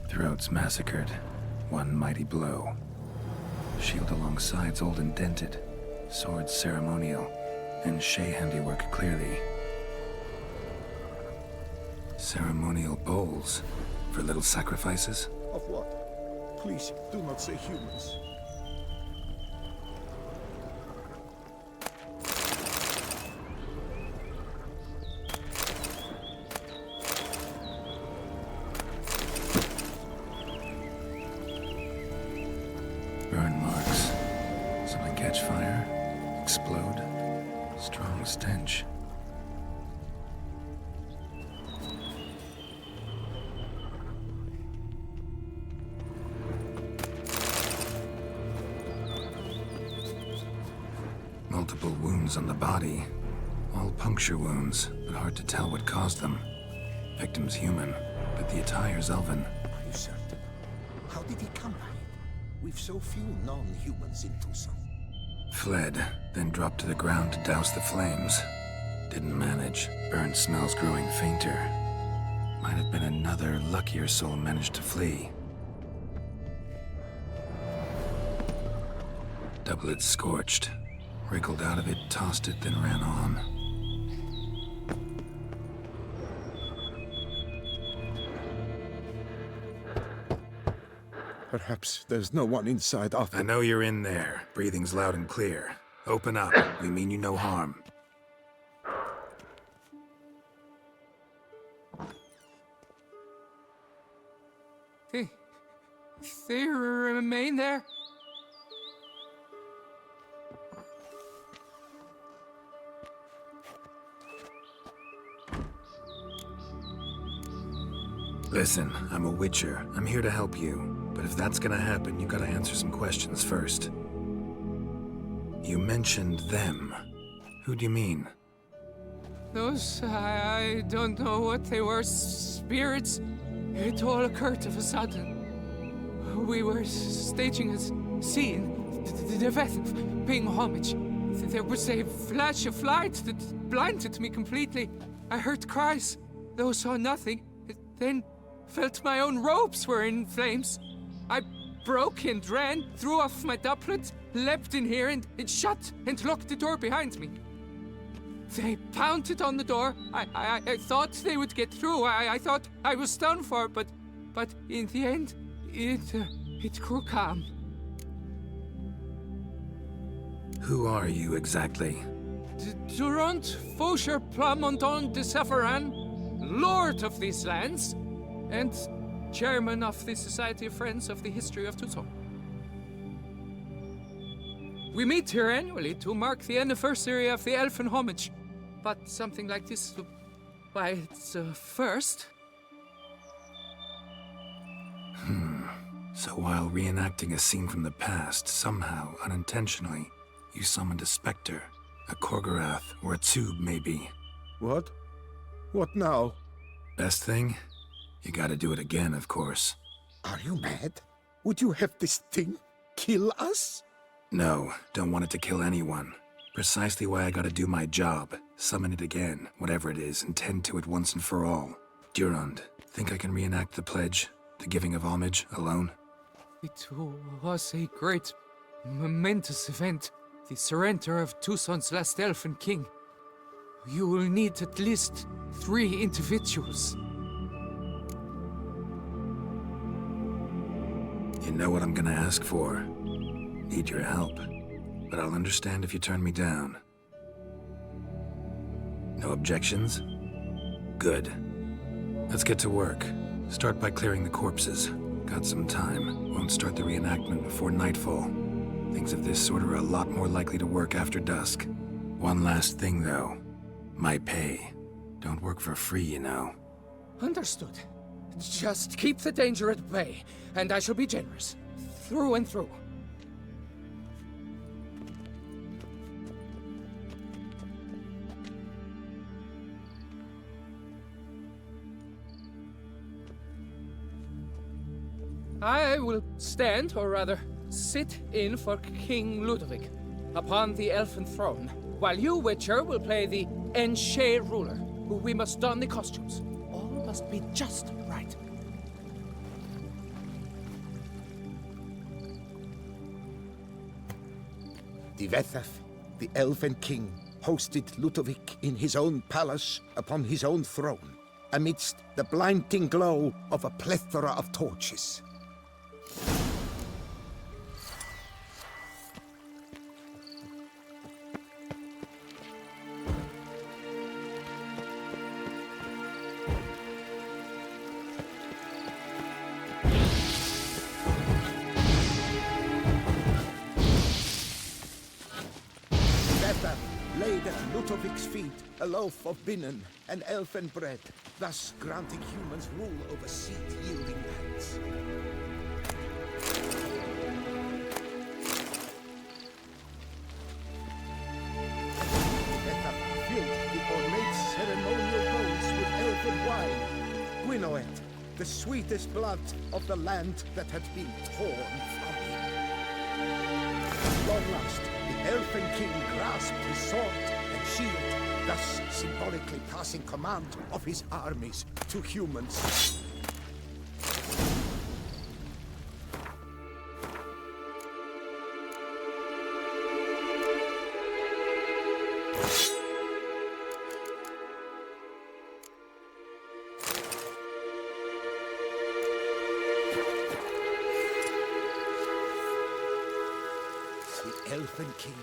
Throats massacred. One mighty blow. Shield along sides old and dented. Swords ceremonial. And Shay handiwork clearly. Ceremonial bowls. For little sacrifices? Of what? Please, do not say humans. Burn marks. Something catch fire? Explode? Strong stench. Multiple wounds on the body. All puncture wounds, but hard to tell what caused them. Victim's human, but the attire's elven. Are you certain? How did he come by it? We've so few non-humans in Tucson. Fled, then dropped to the ground to douse the flames. Didn't manage. Burn smells growing fainter. Might have been another luckier soul managed to flee. Doublet scorched. Wriggled out of it, tossed it, then ran on. Perhaps there's no one inside after... I know you're in there. Breathing's loud and clear. Open up. We mean you no harm. They remain there? Listen, I'm a witcher. I'm here to help you. But if that's gonna happen, you gotta answer some questions first. You mentioned them. Who do you mean? Those, I don't know what they were. Spirits? It all occurred of a sudden. We were staging a scene, the death of paying homage. There was a flash of light that blinded me completely. I heard cries, though saw nothing. Then felt my own robes were in flames. I broke and ran, threw off my doublet, leapt in here and shut and locked the door behind me. They pounded on the door. I thought they would get through. I thought I was done for, but in the end, it grew calm. Who are you exactly? Durant Faucher Plamondon de Savaran, Lord of these lands, and Chairman of the Society of Friends of the History of Tucson. We meet here annually to mark the anniversary of the Elfin Homage, but something like this, why, it's a first. So while reenacting a scene from the past, somehow, unintentionally, you summoned a specter, a Korgorath, or a tube, maybe. What? What now? Best thing? You gotta do it again, of course. Are you mad? Would you have this thing kill us? No, don't want it to kill anyone. Precisely why I gotta do my job. Summon it again, whatever it is, and tend to it once and for all. Durand, think I can reenact the pledge, the giving of homage, alone? It was a great, momentous event. The surrender of Tucson's last elfin king. You will need at least 3 individuals. You know what I'm gonna ask for. Need your help. But I'll understand if you turn me down. No objections? Good. Let's get to work. Start by clearing the corpses. Got some time. Won't start the reenactment before nightfall. Things of this sort are a lot more likely to work after dusk. One last thing, though. My pay. Don't work for free, you know. Understood. Just keep the danger at bay, and I shall be generous. Through and through. I will stand, or rather, sit in for King Ludovic, upon the elfin throne, while you, Witcher, will play the Enche ruler, who we must don the costumes. All must be just right. Divethaf, the Elven King, hosted Ludovic in his own palace upon his own throne, amidst the blinding glow of a plethora of torches. Laid at Ludovic's feet a loaf of binnen and elfin bread, thus granting humans rule over seed-yielding lands. Etham filled the ornate ceremonial bowls with elfin wine. Gwinoet, the sweetest blood of the land that had been torn from him. Long last, the Elfin King grasped his sword and shield thus symbolically passing command of his armies to humans. The Elven King,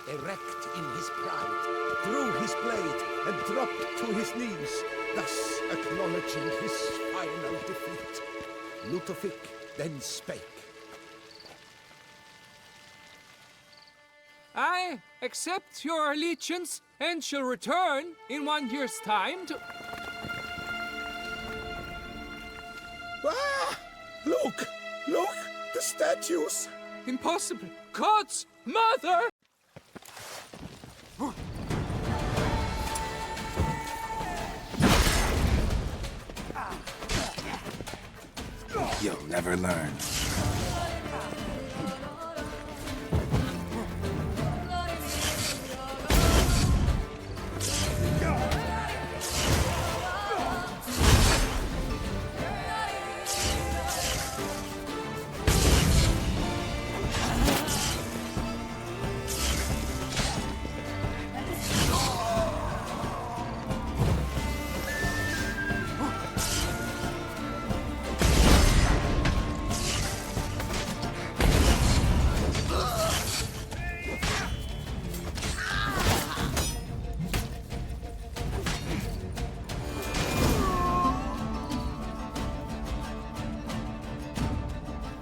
erect in his pride, drew his blade and dropped to his knees, thus acknowledging his final defeat. Ludovic then spake. I accept your allegiance and shall return in 1 year's time to... Ah! Look! Look! The statues! Impossible! God's mother! You'll never learn.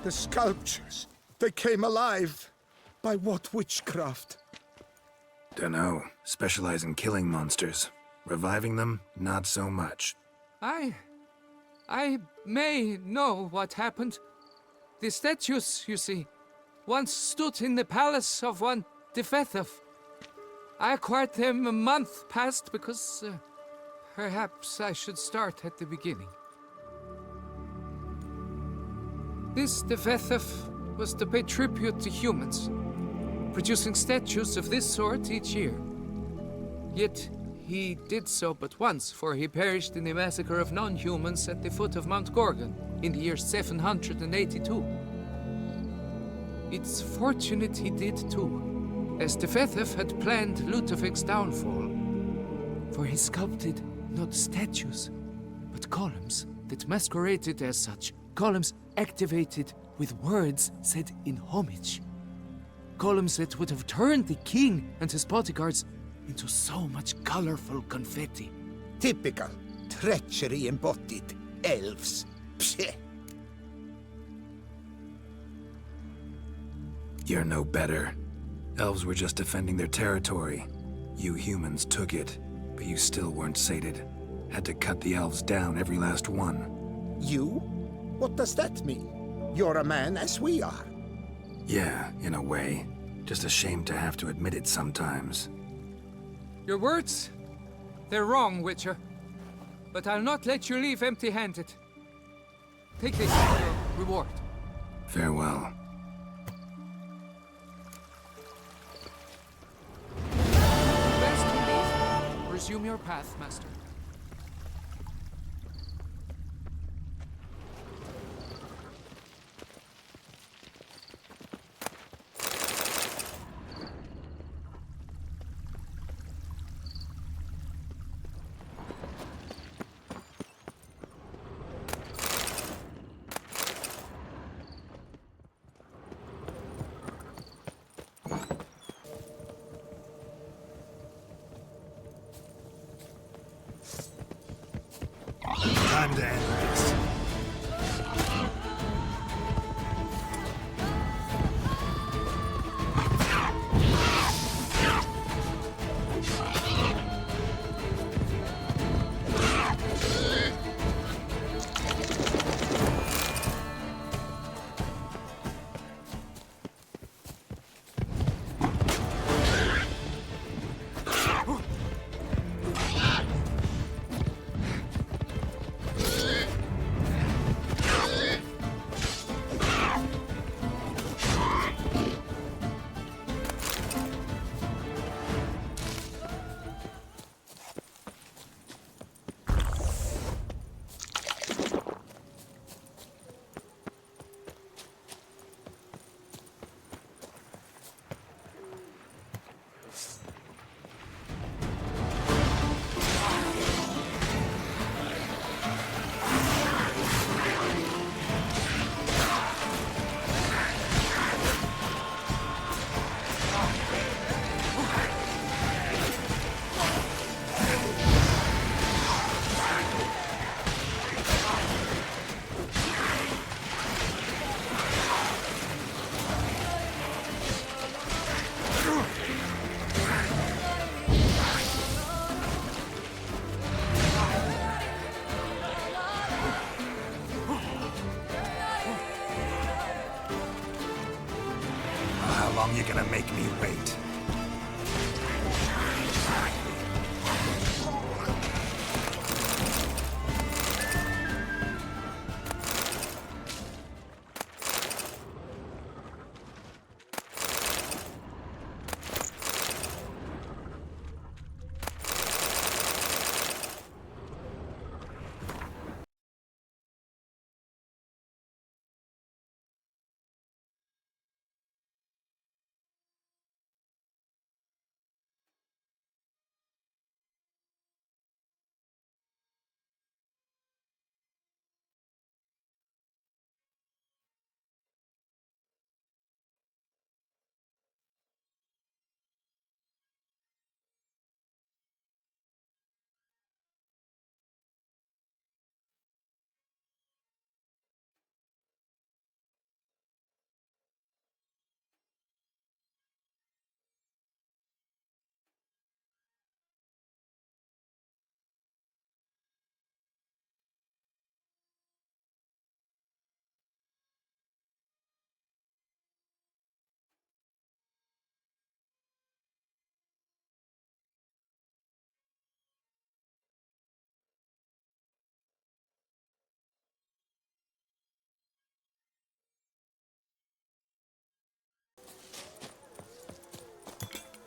The sculptures, they came alive. By what witchcraft? Dunno. Specialize in killing monsters. Reviving them, not so much. I may know what happened. The statues, you see, once stood in the palace of one Defethov. I acquired them a month past because perhaps I should start at the beginning. This Defethov was to pay tribute to humans, producing statues of this sort each year. Yet he did so but once, for he perished in the massacre of non-humans at the foot of Mount Gorgon in the year 782. It's fortunate he did too, as Defethov had planned Ludovic's downfall, for he sculpted not statues, but columns that masqueraded as such. Columns activated with words said in homage. Columns that would have turned the king and his bodyguards into so much colorful confetti. Typical. Treachery embodied. Elves. Psheh. You're no better. Elves were just defending their territory. You humans took it, but you still weren't sated. Had to cut the elves down, every last one. You? What does that mean? You're a man as we are. Yeah, in a way. Just ashamed to have to admit it sometimes. Your words? They're wrong, Witcher. But I'll not let you leave empty-handed. Take this as your reward. Farewell. Best to leave. Resume your path, Master. Time to end this. You're gonna make me wait.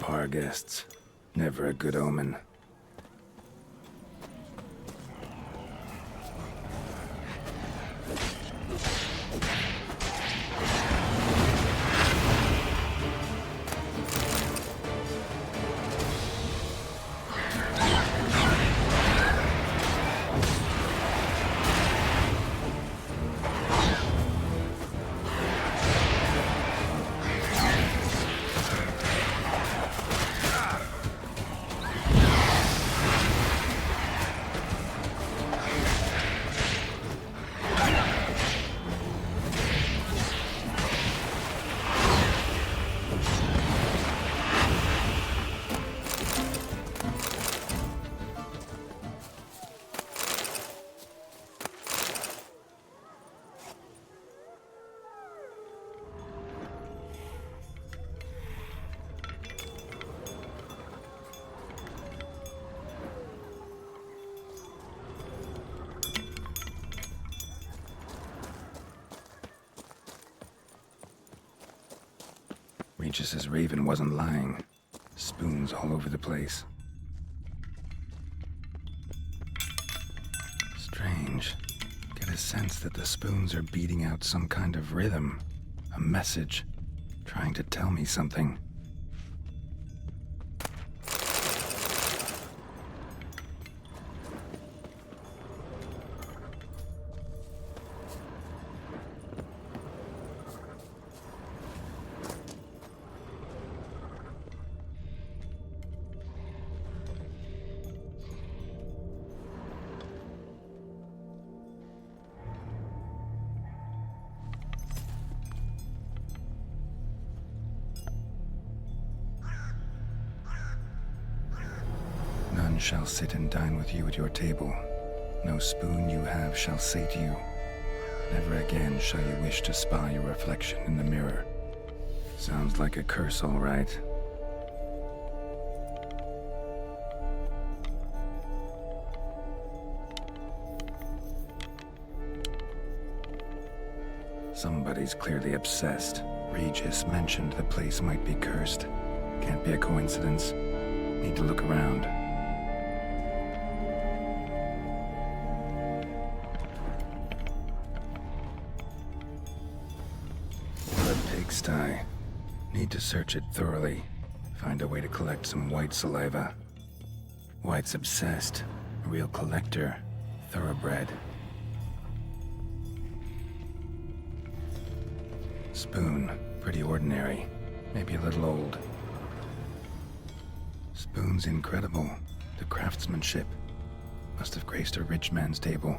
Our guests. Never a good omen. Regis's raven wasn't lying. Spoons all over the place. Strange. Get a sense that the spoons are beating out some kind of rhythm. A message. Trying to tell me something. None shall sit and dine with you at your table. No spoon you have shall sate you. Never again shall you wish to spy your reflection in the mirror. Sounds like a curse, all right. Somebody's clearly obsessed. Regis mentioned the place might be cursed. Can't be a coincidence. Need to look around. Pigsty. Need to search it thoroughly. Find a way to collect some Wight saliva. Wight's obsessed. A real collector. Thoroughbred. Spoon. Pretty ordinary. Maybe a little old. Spoon's incredible. The craftsmanship. Must have graced a rich man's table.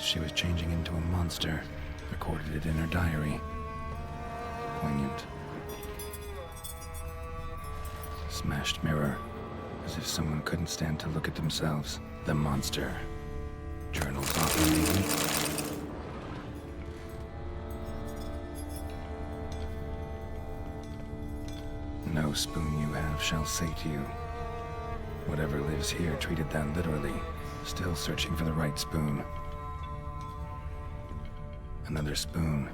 she was changing into a monster. Recorded it in her diary. Poignant. Smashed mirror. As if someone couldn't stand to look at themselves. The monster. Journals often maybe. No spoon you have shall sate you. Whatever lives here treated that literally. Still searching for the right spoon. Another spoon.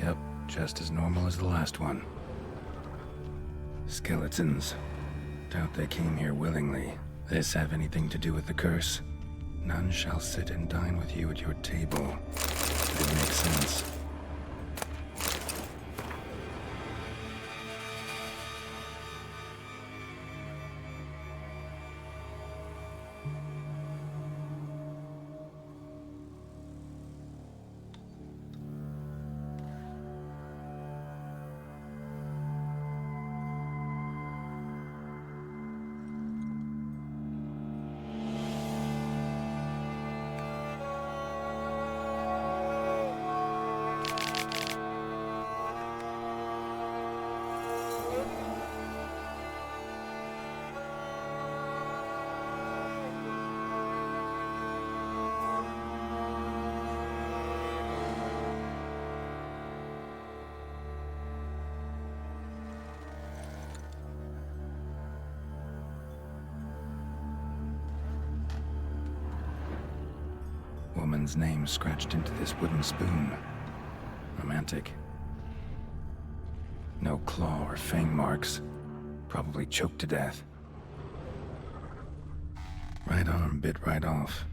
Yep, just as normal as the last one. Skeletons. Doubt they came here willingly. This have anything to do with the curse? None shall sit and dine with you at your table. It makes sense. Woman's name scratched into this wooden spoon. Romantic. No claw or fang marks. Probably choked to death. Right arm bit right off.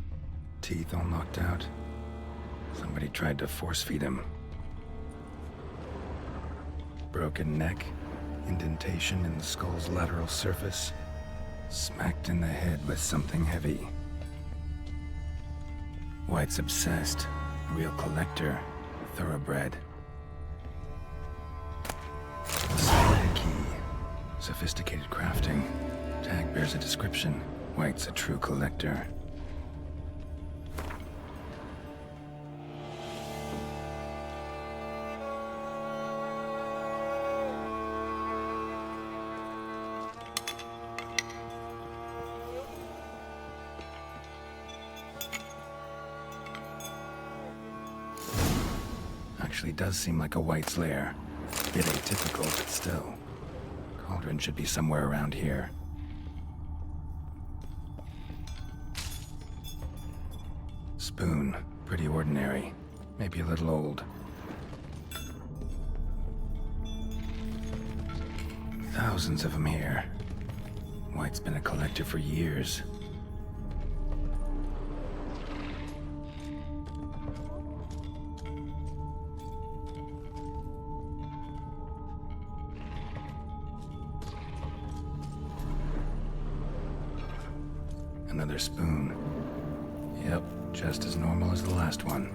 Teeth all knocked out. Somebody tried to force feed him. Broken neck. Indentation in the skull's lateral surface. Smacked in the head with something heavy. Wight's obsessed. A real collector. Thoroughbred. Slide key. Sophisticated crafting. Tag bears a description. Wight's a true collector. Actually does seem like a Wight's lair. Bit atypical, but still. Cauldron should be somewhere around here. Spoon. Pretty ordinary. Maybe a little old. Thousands of them here. Wight's been a collector for years. Another spoon. Yep, just as normal as the last one.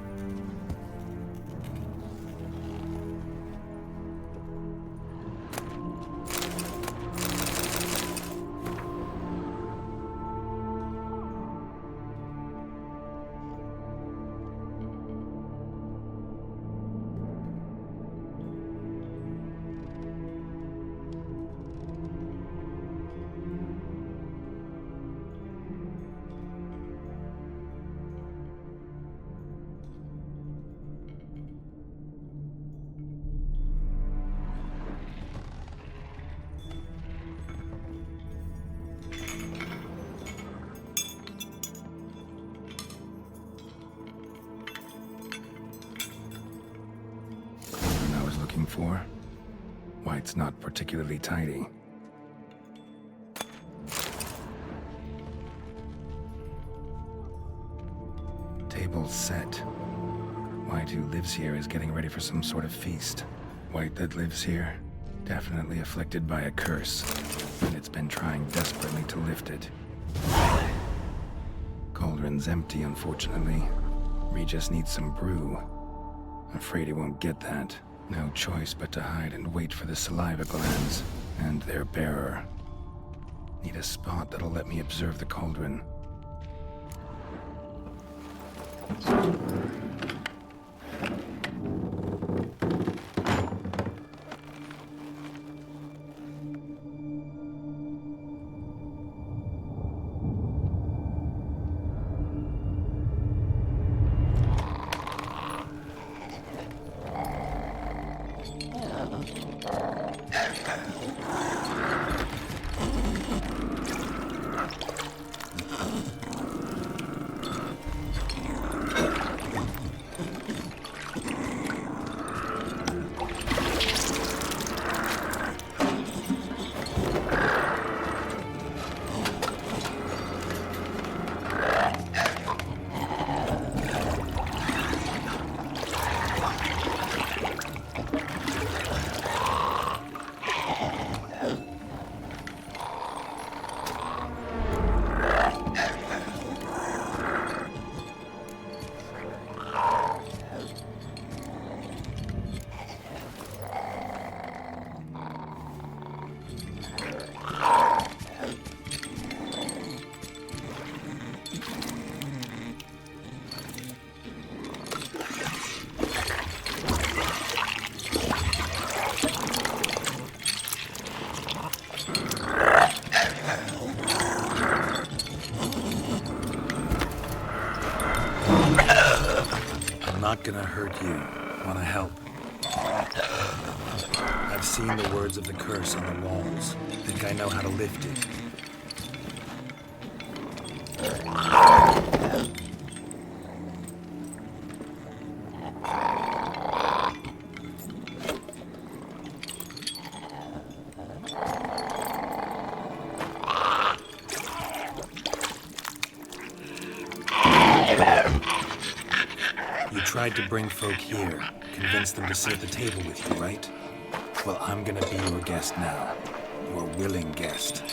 For. Wight's not particularly tidy. Table set. Wight, who lives here, is getting ready for some sort of feast. Wight that lives here, definitely afflicted by a curse, and it's been trying desperately to lift it. Cauldron's empty, unfortunately. Regis needs some brew. Afraid he won't get that. No choice but to hide and wait for the saliva glands and their bearer. Need a spot that'll let me observe the cauldron. Not gonna hurt you. Wanna help? I've seen the words of the curse on the walls. Think I know how to lift it. You tried to bring folk here, convince them to sit at the table with you, right? Well, I'm gonna be your guest now. Your willing guest.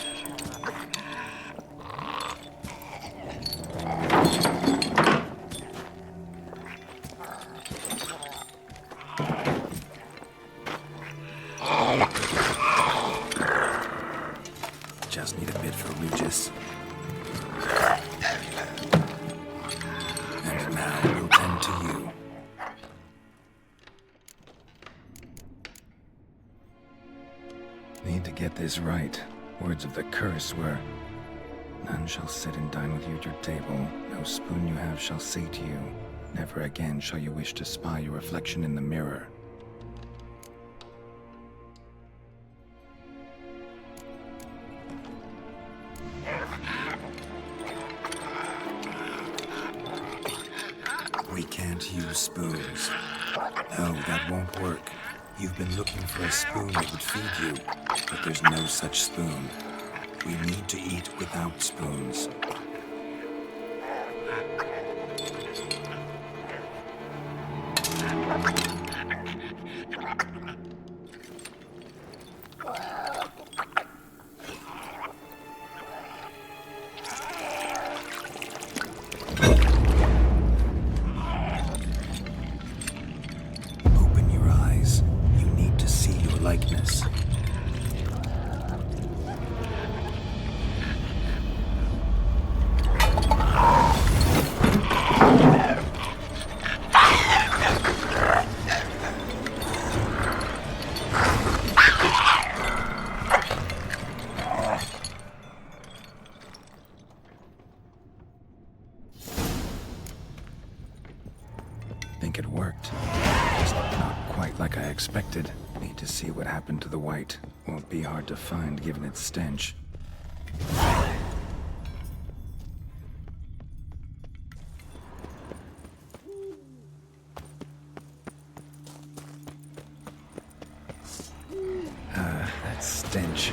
Just need a bit for Regis. And now we'll tend to you. Need to get this right. Words of the curse were, none shall sit and dine with you at your table. No spoon you have shall say to you, never again shall you wish to spy your reflection in the mirror. We can't use spoons. No, that won't work. You've been looking for a spoon that would feed you, but there's no such spoon. We need to eat without spoons. Open your eyes. You need to see your likeness. Think it worked. Just not quite like I expected. Need to see what happened to the Wight. Won't be hard to find given its stench. That stench.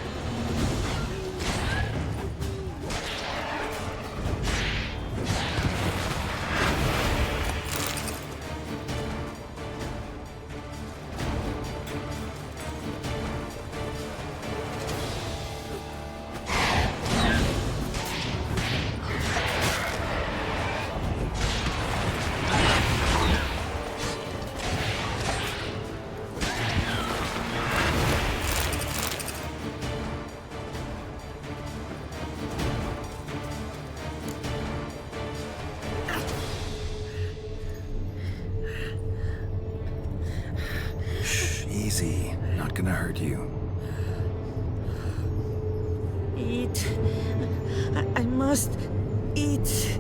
Easy. Not gonna hurt you. Eat. I must eat.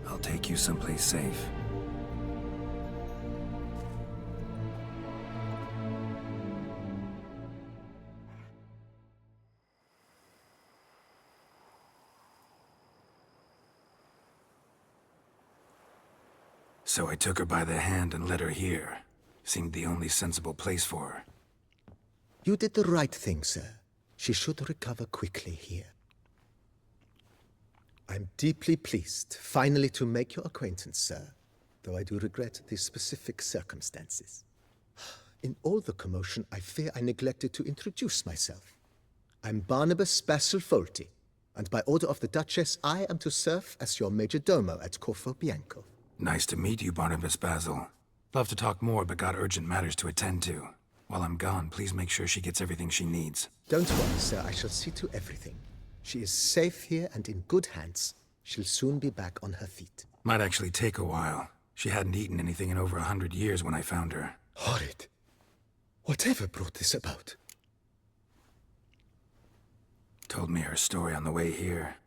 I'll take you someplace safe. So I took her by the hand and led her here. Seemed the only sensible place for her. You did the right thing, sir. She should recover quickly here. I'm deeply pleased, finally, to make your acquaintance, sir, though I do regret the specific circumstances. In all the commotion, I fear I neglected to introduce myself. I'm Barnabas Basilfolti, and by order of the Duchess, I am to serve as your major domo at Corfo Bianco. Nice to meet you, Barnabas Basil. Love to talk more, but got urgent matters to attend to. While I'm gone, please make sure she gets everything she needs. Don't worry, sir. I shall see to everything. She is safe here and in good hands. She'll soon be back on her feet. Might actually take a while. She hadn't eaten anything in over 100 years when I found her. Horrid. Whatever brought this about? Told me her story on the way here.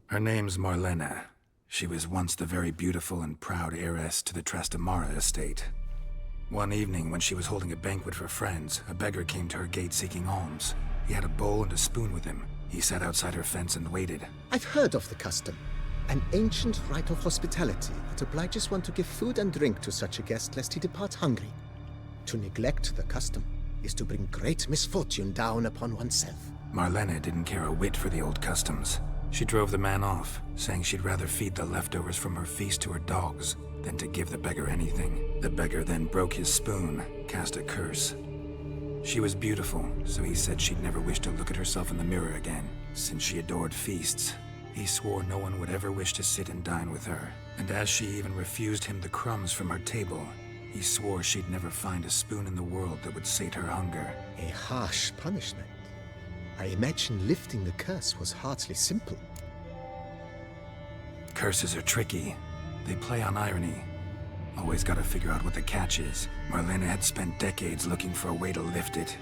Her name's Marlena. She was once the very beautiful and proud heiress to the Trastamara estate. One evening, when she was holding a banquet for friends, a beggar came to her gate seeking alms. He had a bowl and a spoon with him. He sat outside her fence and waited. I've heard of the custom. An ancient rite of hospitality that obliges one to give food and drink to such a guest lest he depart hungry. To neglect the custom is to bring great misfortune down upon oneself. Marlena didn't care a whit for the old customs. She drove the man off, saying she'd rather feed the leftovers from her feast to her dogs than to give the beggar anything. The beggar then broke his spoon, cast a curse. She was beautiful, so he said she'd never wish to look at herself in the mirror again. Since she adored feasts, he swore no one would ever wish to sit and dine with her. And as she even refused him the crumbs from her table, he swore she'd never find a spoon in the world that would sate her hunger. A harsh punishment. I imagine lifting the curse was hardly simple. Curses are tricky. They play on irony. Always gotta figure out what the catch is. Marlena had spent decades looking for a way to lift it.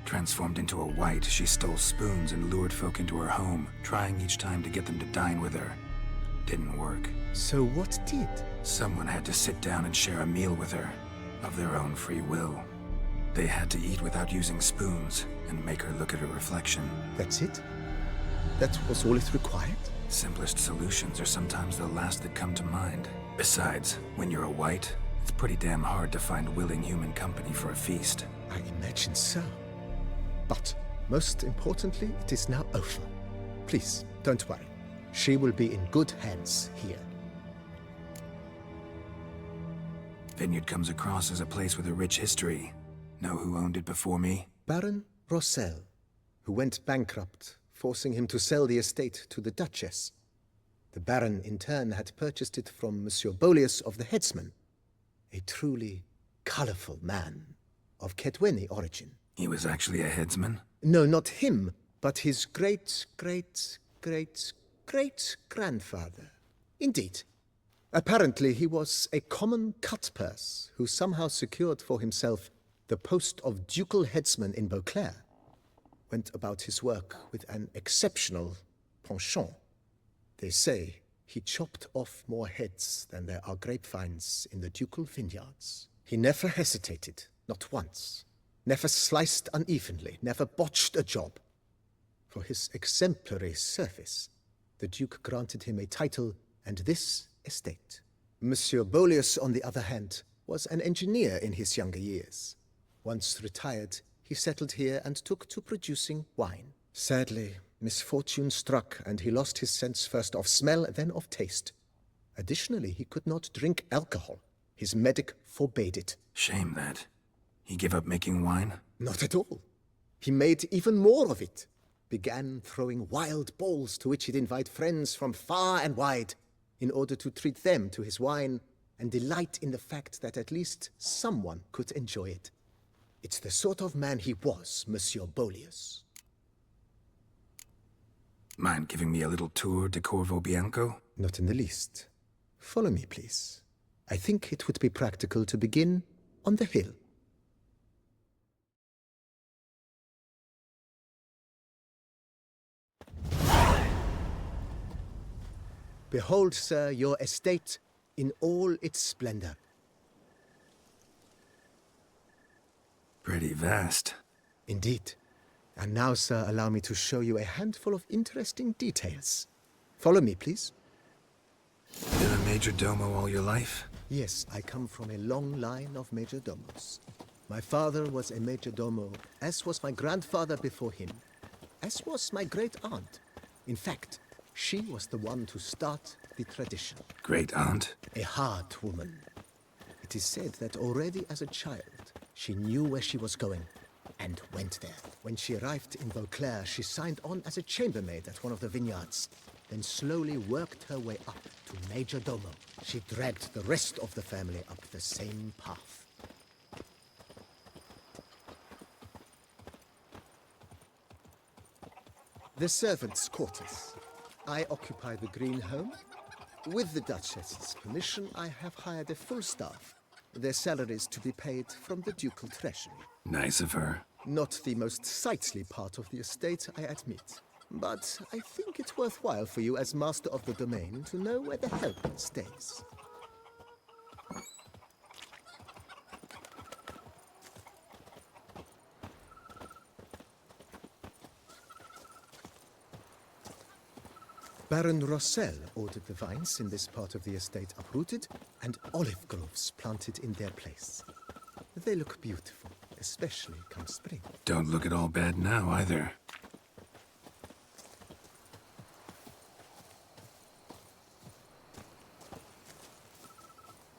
Transformed into a wight, she stole spoons and lured folk into her home, trying each time to get them to dine with her. Didn't work. So what did? Someone had to sit down and share a meal with her, of their own free will. They had to eat without using spoons, and make her look at her reflection. That's it? That was all it required? Simplest solutions are sometimes the last that come to mind. Besides, when you're a wight, it's pretty damn hard to find willing human company for a feast. I imagine so. But, most importantly, it is now over. Please, don't worry. She will be in good hands here. Vineyard comes across as a place with a rich history. Know who owned it before me? Baron Rossel, who went bankrupt, forcing him to sell the estate to the Duchess. The Baron, in turn, had purchased it from Monsieur Bolius of the Headsman, a truly colorful man of Kedweni origin. He was actually a headsman? No, not him, but his great-great-great-great-grandfather. Indeed. Apparently, he was a common cutpurse who somehow secured for himself the post of ducal headsman in Beauclair. Went about his work with an exceptional penchant. They say he chopped off more heads than there are grapevines in the ducal vineyards. He never hesitated, not once. Never sliced unevenly, never botched a job. For his exemplary service, the Duke granted him a title and this estate. Monsieur Bolius, on the other hand, was an engineer in his younger years. Once retired, he settled here and took to producing wine. Sadly, misfortune struck, and he lost his sense first of smell, then of taste. Additionally, he could not drink alcohol. His medic forbade it. Shame that. He gave up making wine? Not at all. He made even more of it. Began throwing wild balls to which he'd invite friends from far and wide in order to treat them to his wine and delight in the fact that at least someone could enjoy it. It's the sort of man he was, Monsieur Bolius. Mind giving me a little tour de Corvo Bianco? Not in the least. Follow me, please. I think it would be practical to begin on the hill. Behold, sir, your estate in all its splendor. Pretty vast. Indeed. And now, sir, allow me to show you a handful of interesting details. Follow me, please. Been a major domo all your life? Yes, I come from a long line of major domos. My father was a major domo, as was my grandfather before him, as was my great aunt. In fact, she was the one to start the tradition. Great aunt? A hard woman. It is said that already as a child, she knew where she was going and went there. When she arrived in Beauclair, she signed on as a chambermaid at one of the vineyards, then slowly worked her way up to major domo. She dragged the rest of the family up the same path. The servants' quarters. I occupy the green home. With the Duchess's permission, I have hired a full staff. Their salaries to be paid from the ducal treasury. Nice of her. Not the most sightly part of the estate, I admit. But I think it's worthwhile for you as master of the domain to know where the help stays. Baron Rossel ordered the vines in this part of the estate uprooted and olive groves planted in their place. They look beautiful, especially come spring. Don't look at all bad now, either.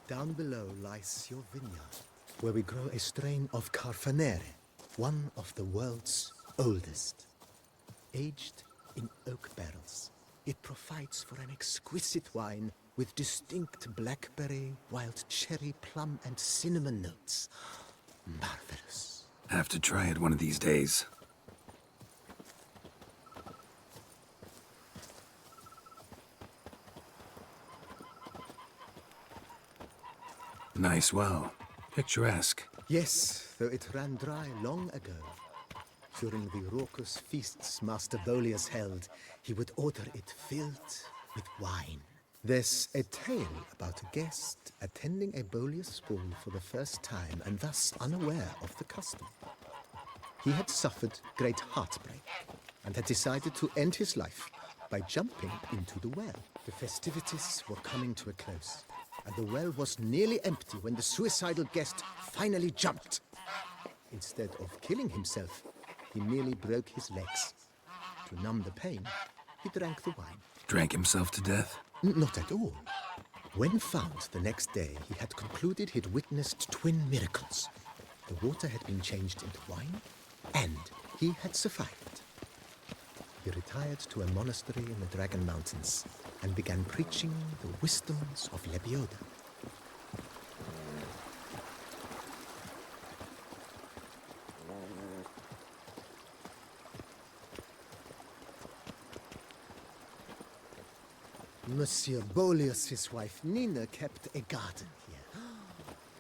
Down below lies your vineyard, where we grow a strain of Carfanere, one of the world's oldest. Aged in oak barrels, it provides for an exquisite wine with distinct blackberry, wild cherry, plum, and cinnamon notes. Marvelous. Have to try it one of these days. Nice well. Picturesque. Yes, though it ran dry long ago. During the raucous feasts Master Bolius held, he would order it filled with wine. There's a tale about a guest attending a Bolius ball for the first time and thus unaware of the custom. He had suffered great heartbreak and had decided to end his life by jumping into the well. The festivities were coming to a close, and the well was nearly empty when the suicidal guest finally jumped. Instead of killing himself, he merely broke his legs. To numb the pain, he drank the wine. Drank himself to death? Not at all. When found the next day, he had concluded he'd witnessed twin miracles. The water had been changed into wine, and he had survived. He retired to a monastery in the Dragon Mountains and began preaching the wisdoms of Lebioda. Monsieur Bolius' wife Nina kept a garden here.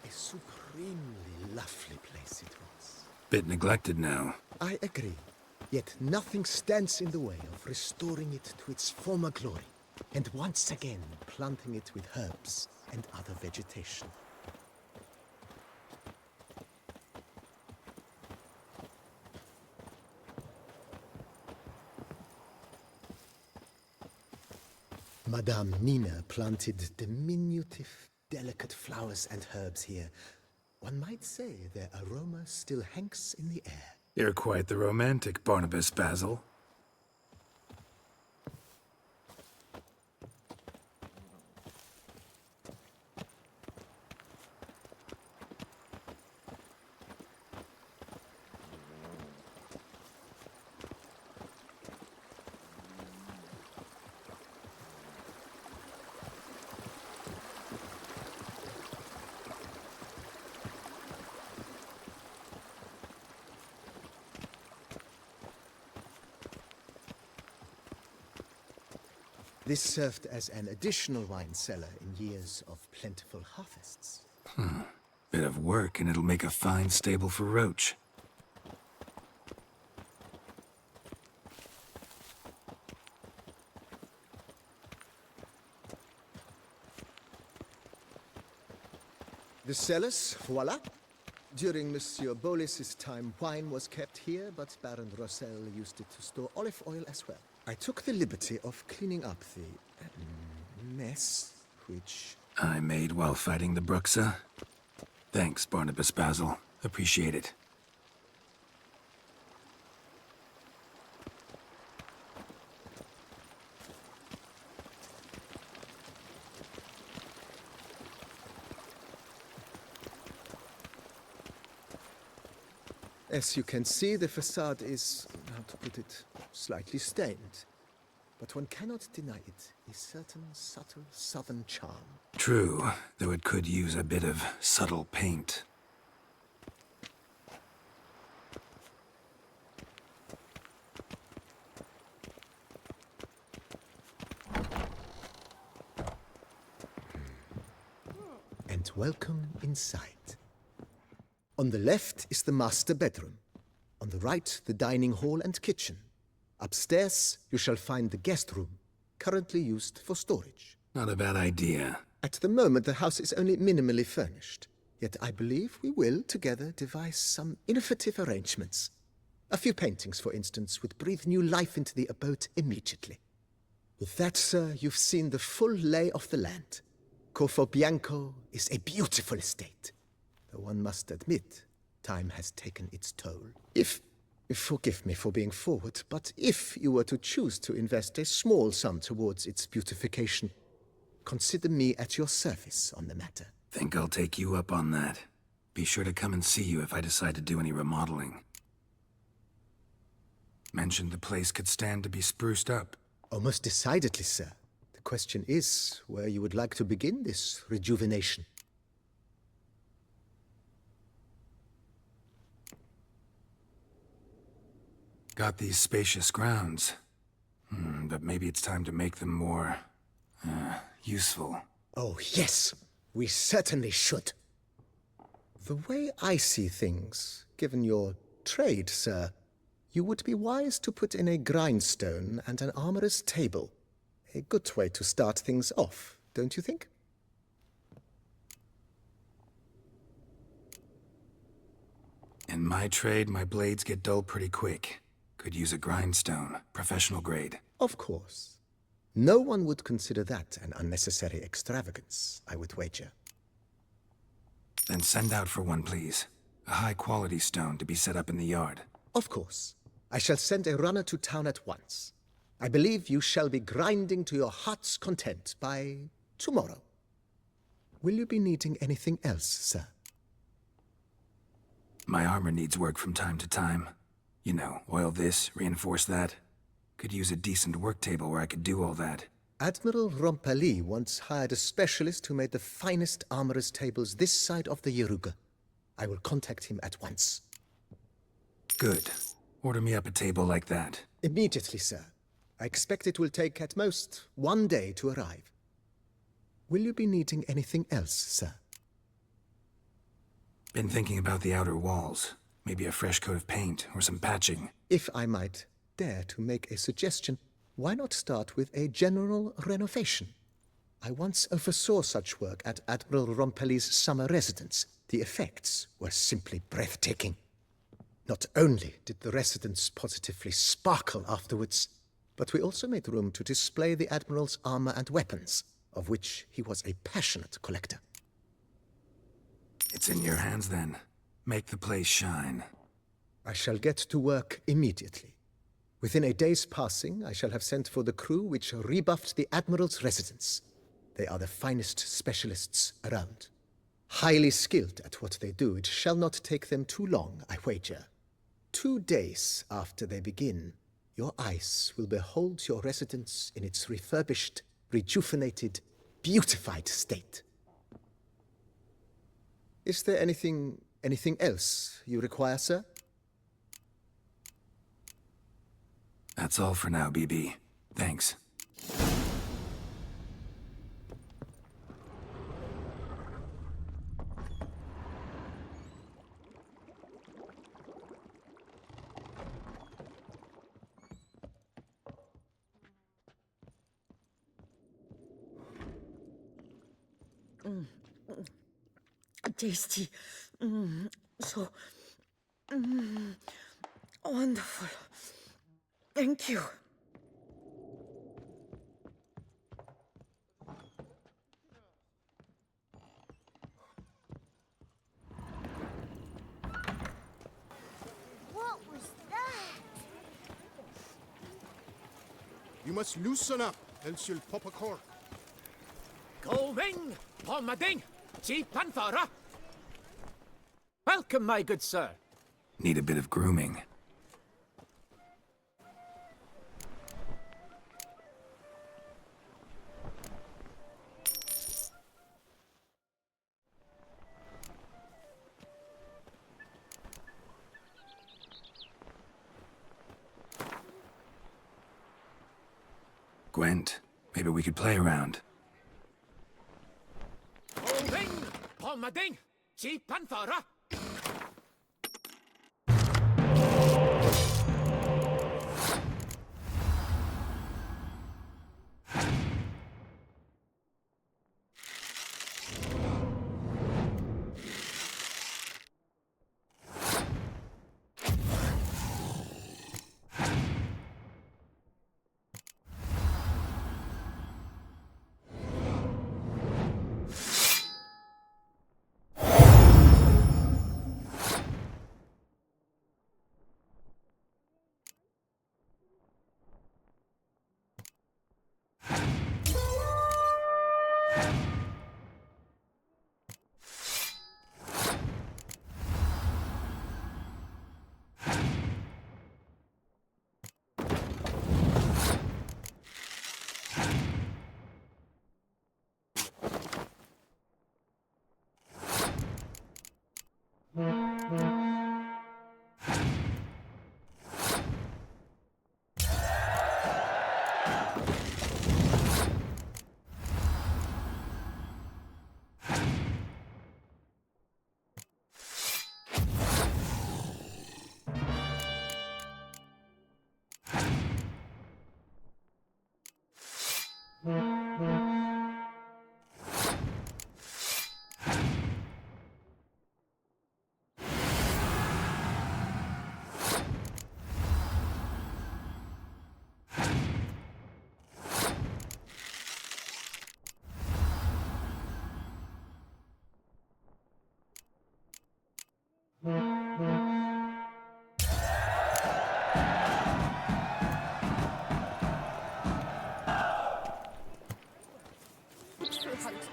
A supremely lovely place it was. Bit neglected now. I agree. Yet nothing stands in the way of restoring it to its former glory, and once again planting it with herbs and other vegetation. Madame Nina planted diminutive, delicate flowers and herbs here. One might say their aroma still hangs in the air. You're quite the romantic, Barnabas Basil. This served as an additional wine cellar in years of plentiful harvests. Bit of work, and it'll make a fine stable for Roach. The cellars, voila. During Monsieur Bolis's time, wine was kept here, but Baron Rossel used it to store olive oil as well. I took the liberty of cleaning up the mess, which... I made while fighting the Bruxa. Thanks, Barnabas Basil. Appreciate it. As you can see, the facade is, how to put it, slightly stained. But one cannot deny it, a certain subtle southern charm. True, though it could use a bit of subtle paint. And welcome inside. On the left is the master bedroom. On the right, the dining hall and kitchen. Upstairs, you shall find the guest room, currently used for storage. Not a bad idea. At the moment, the house is only minimally furnished. Yet I believe we will, together, devise some innovative arrangements. A few paintings, for instance, would breathe new life into the abode immediately. With that, sir, you've seen the full lay of the land. Corfo Bianco is a beautiful estate. Though one must admit, time has taken its toll. Forgive me for being forward, but if you were to choose to invest a small sum towards its beautification, consider me at your service on the matter. Think I'll take you up on that. Be sure to come and see you if I decide to do any remodeling. Mentioned the place could stand to be spruced up. Oh, most decidedly, sir. The question is where you would like to begin this rejuvenation. Got these spacious grounds. But maybe it's time to make them more... useful. Oh, yes. We certainly should. The way I see things, given your trade, sir, you would be wise to put in a grindstone and an armorer's table. A good way to start things off, don't you think? In my trade, my blades get dull pretty quick. Could use a grindstone, professional grade. Of course. No one would consider that an unnecessary extravagance, I would wager. Then send out for one, please. A high-quality stone to be set up in the yard. Of course. I shall send a runner to town at once. I believe you shall be grinding to your heart's content by tomorrow. Will you be needing anything else, sir? My armor needs work from time to time. You know, oil this, reinforce that. Could use a decent work table where I could do all that. Admiral Rompali once hired a specialist who made the finest armorer's tables this side of the Yaruga. I will contact him at once. Good. Order me up a table like that. Immediately, sir. I expect it will take at most 1 day to arrive. Will you be needing anything else, sir? Been thinking about the outer walls. Maybe a fresh coat of paint or some patching. If I might dare to make a suggestion, why not start with a general renovation? I once oversaw such work at Admiral Rompeli's summer residence. The effects were simply breathtaking. Not only did the residence positively sparkle afterwards, but we also made room to display the Admiral's armor and weapons, of which he was a passionate collector. It's in your hands then. Make the place shine. I shall get to work immediately. Within a day's passing, I shall have sent for the crew which rebuffed the Admiral's residence. They are the finest specialists around. Highly skilled at what they do, it shall not take them too long, I wager. 2 days after they begin, your eyes will behold your residence in its refurbished, rejuvenated, beautified state. Is there anything else you require, sir? That's all for now, BB. Thanks. tasty. So wonderful. Thank you. What was that? You must loosen up, else you'll pop a cork. Going, Pomading, Chief Panfara. Welcome, my good sir. Need a bit of grooming. Gwent, maybe we could play around. Going, Pomading, Chief Panfara.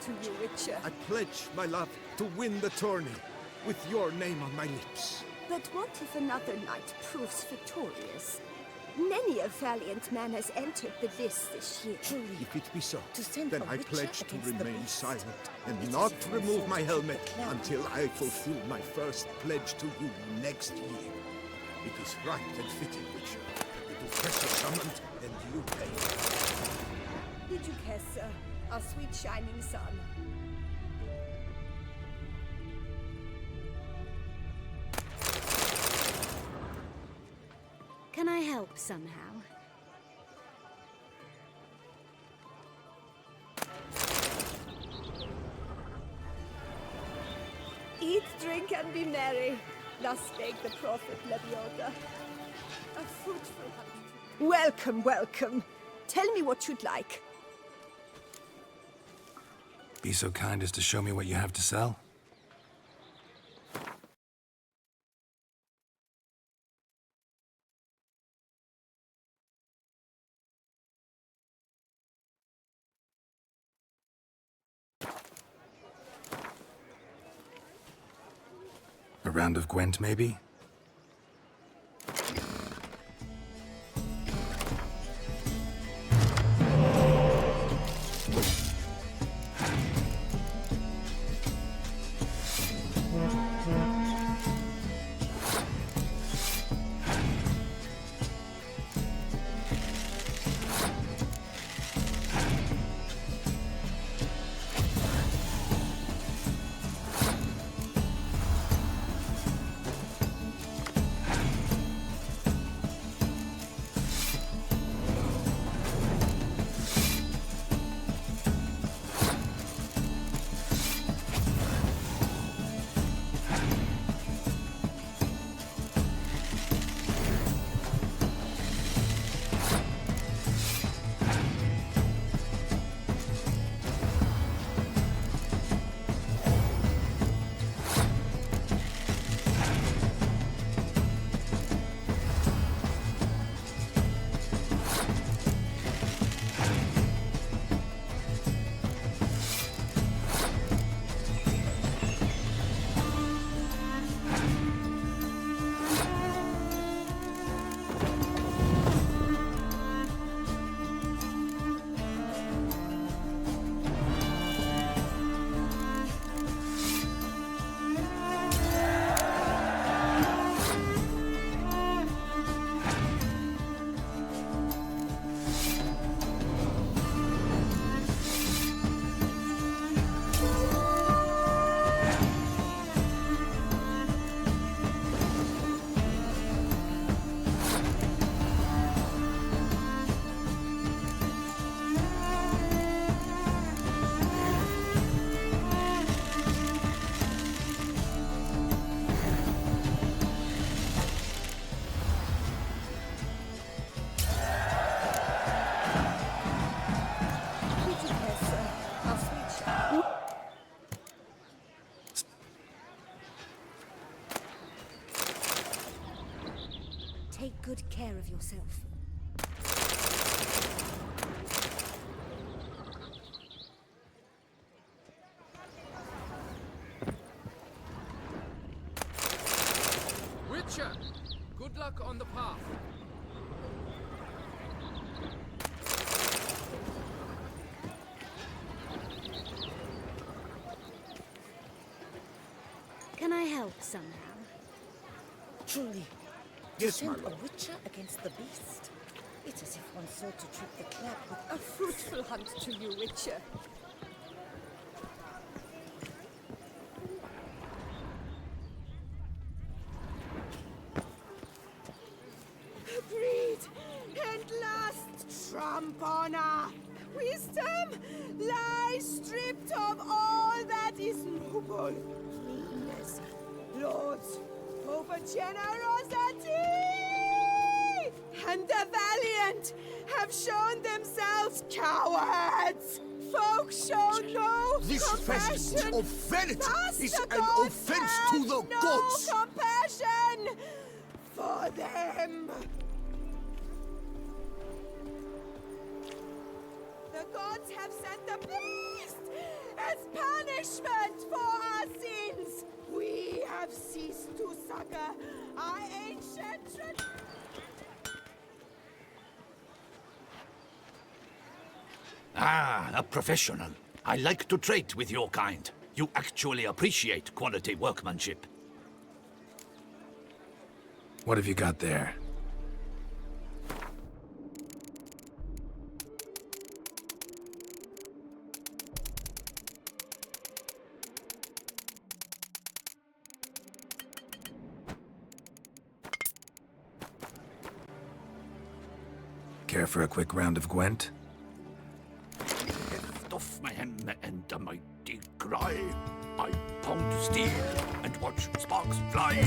To you, Witcher. I pledge my love to win the tourney, with your name on my lips. But what if another knight proves victorious? Many a valiant man has entered the lists this year. If it be so, send then a I witcher pledge to against the remain beast. silent and not remove my helmet until I fulfill my first pledge to you next year. It is right and fitting, Witcher. You do pressure summoned, and you pay. Did you care, sir? Our sweet shining sun. Can I help somehow? Eat, drink, and be merry. Thus spake the prophet Lebioda. A fruitful hunt. Welcome, welcome. Tell me what you'd like. Be so kind as to show me what you have to sell? A round of Gwent, maybe? Take good care of yourself. Witcher, good luck on the path. Can I help somehow? Truly, Yes, to my send lord. a witcher against the beast. It's as if one sought to trip the clap with A fruitful hunt to you, Witcher. Breed and lust trump honor. Wisdom lies stripped of all that is noble. Meanness, lords, over generosity, and the valiant have shown themselves cowards. Folk show no This compassion. festival of vanity Thus is the an gods offense have to the no gods. compassion for them. The gods have sent the beast as punishment for our sins. We have ceased to succor our ancient traditions. Ah, a professional. I like to trade with your kind. You actually appreciate quality workmanship. What have you got there? Care for a quick round of Gwent? Lift off my hand and a mighty cry. I pound steel and watch sparks fly.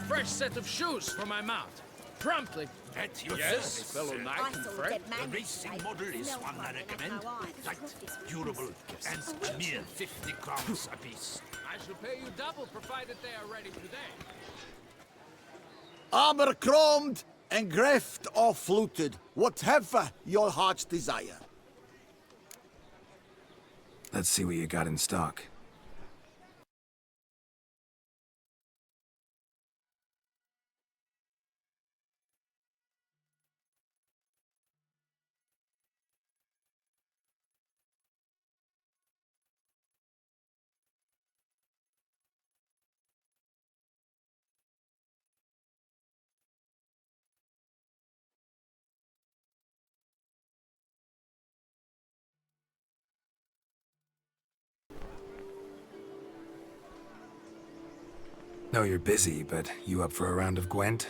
fresh set of shoes for my mount. Promptly. At your Yes, service, fellow sir. knight and friend. The racing model is one I recommend. Light, durable, and a mere 50 crowns apiece. I shall pay you double, provided they are ready today. Armor chromed and greft or fluted, whatever your heart's desire. Let's see what you got in stock. Know you're busy, but you up for a round of Gwent?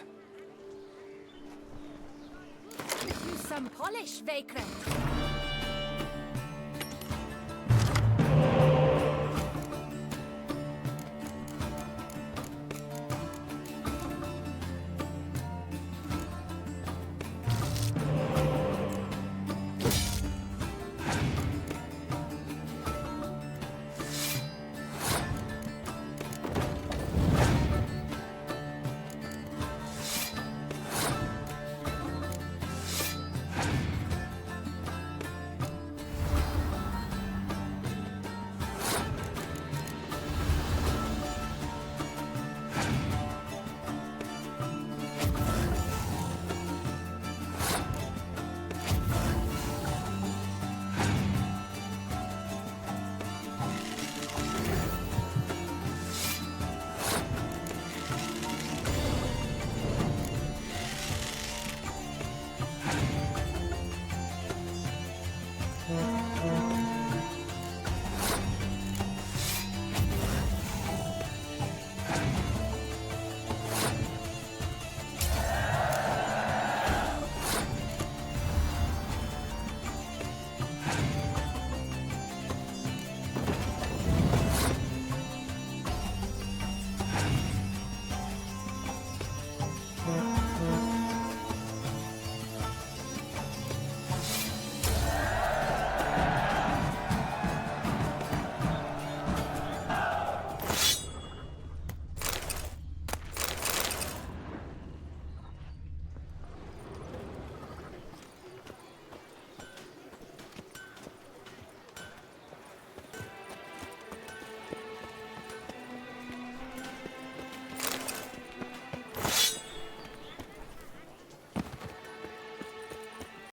Use some polish, vagrant.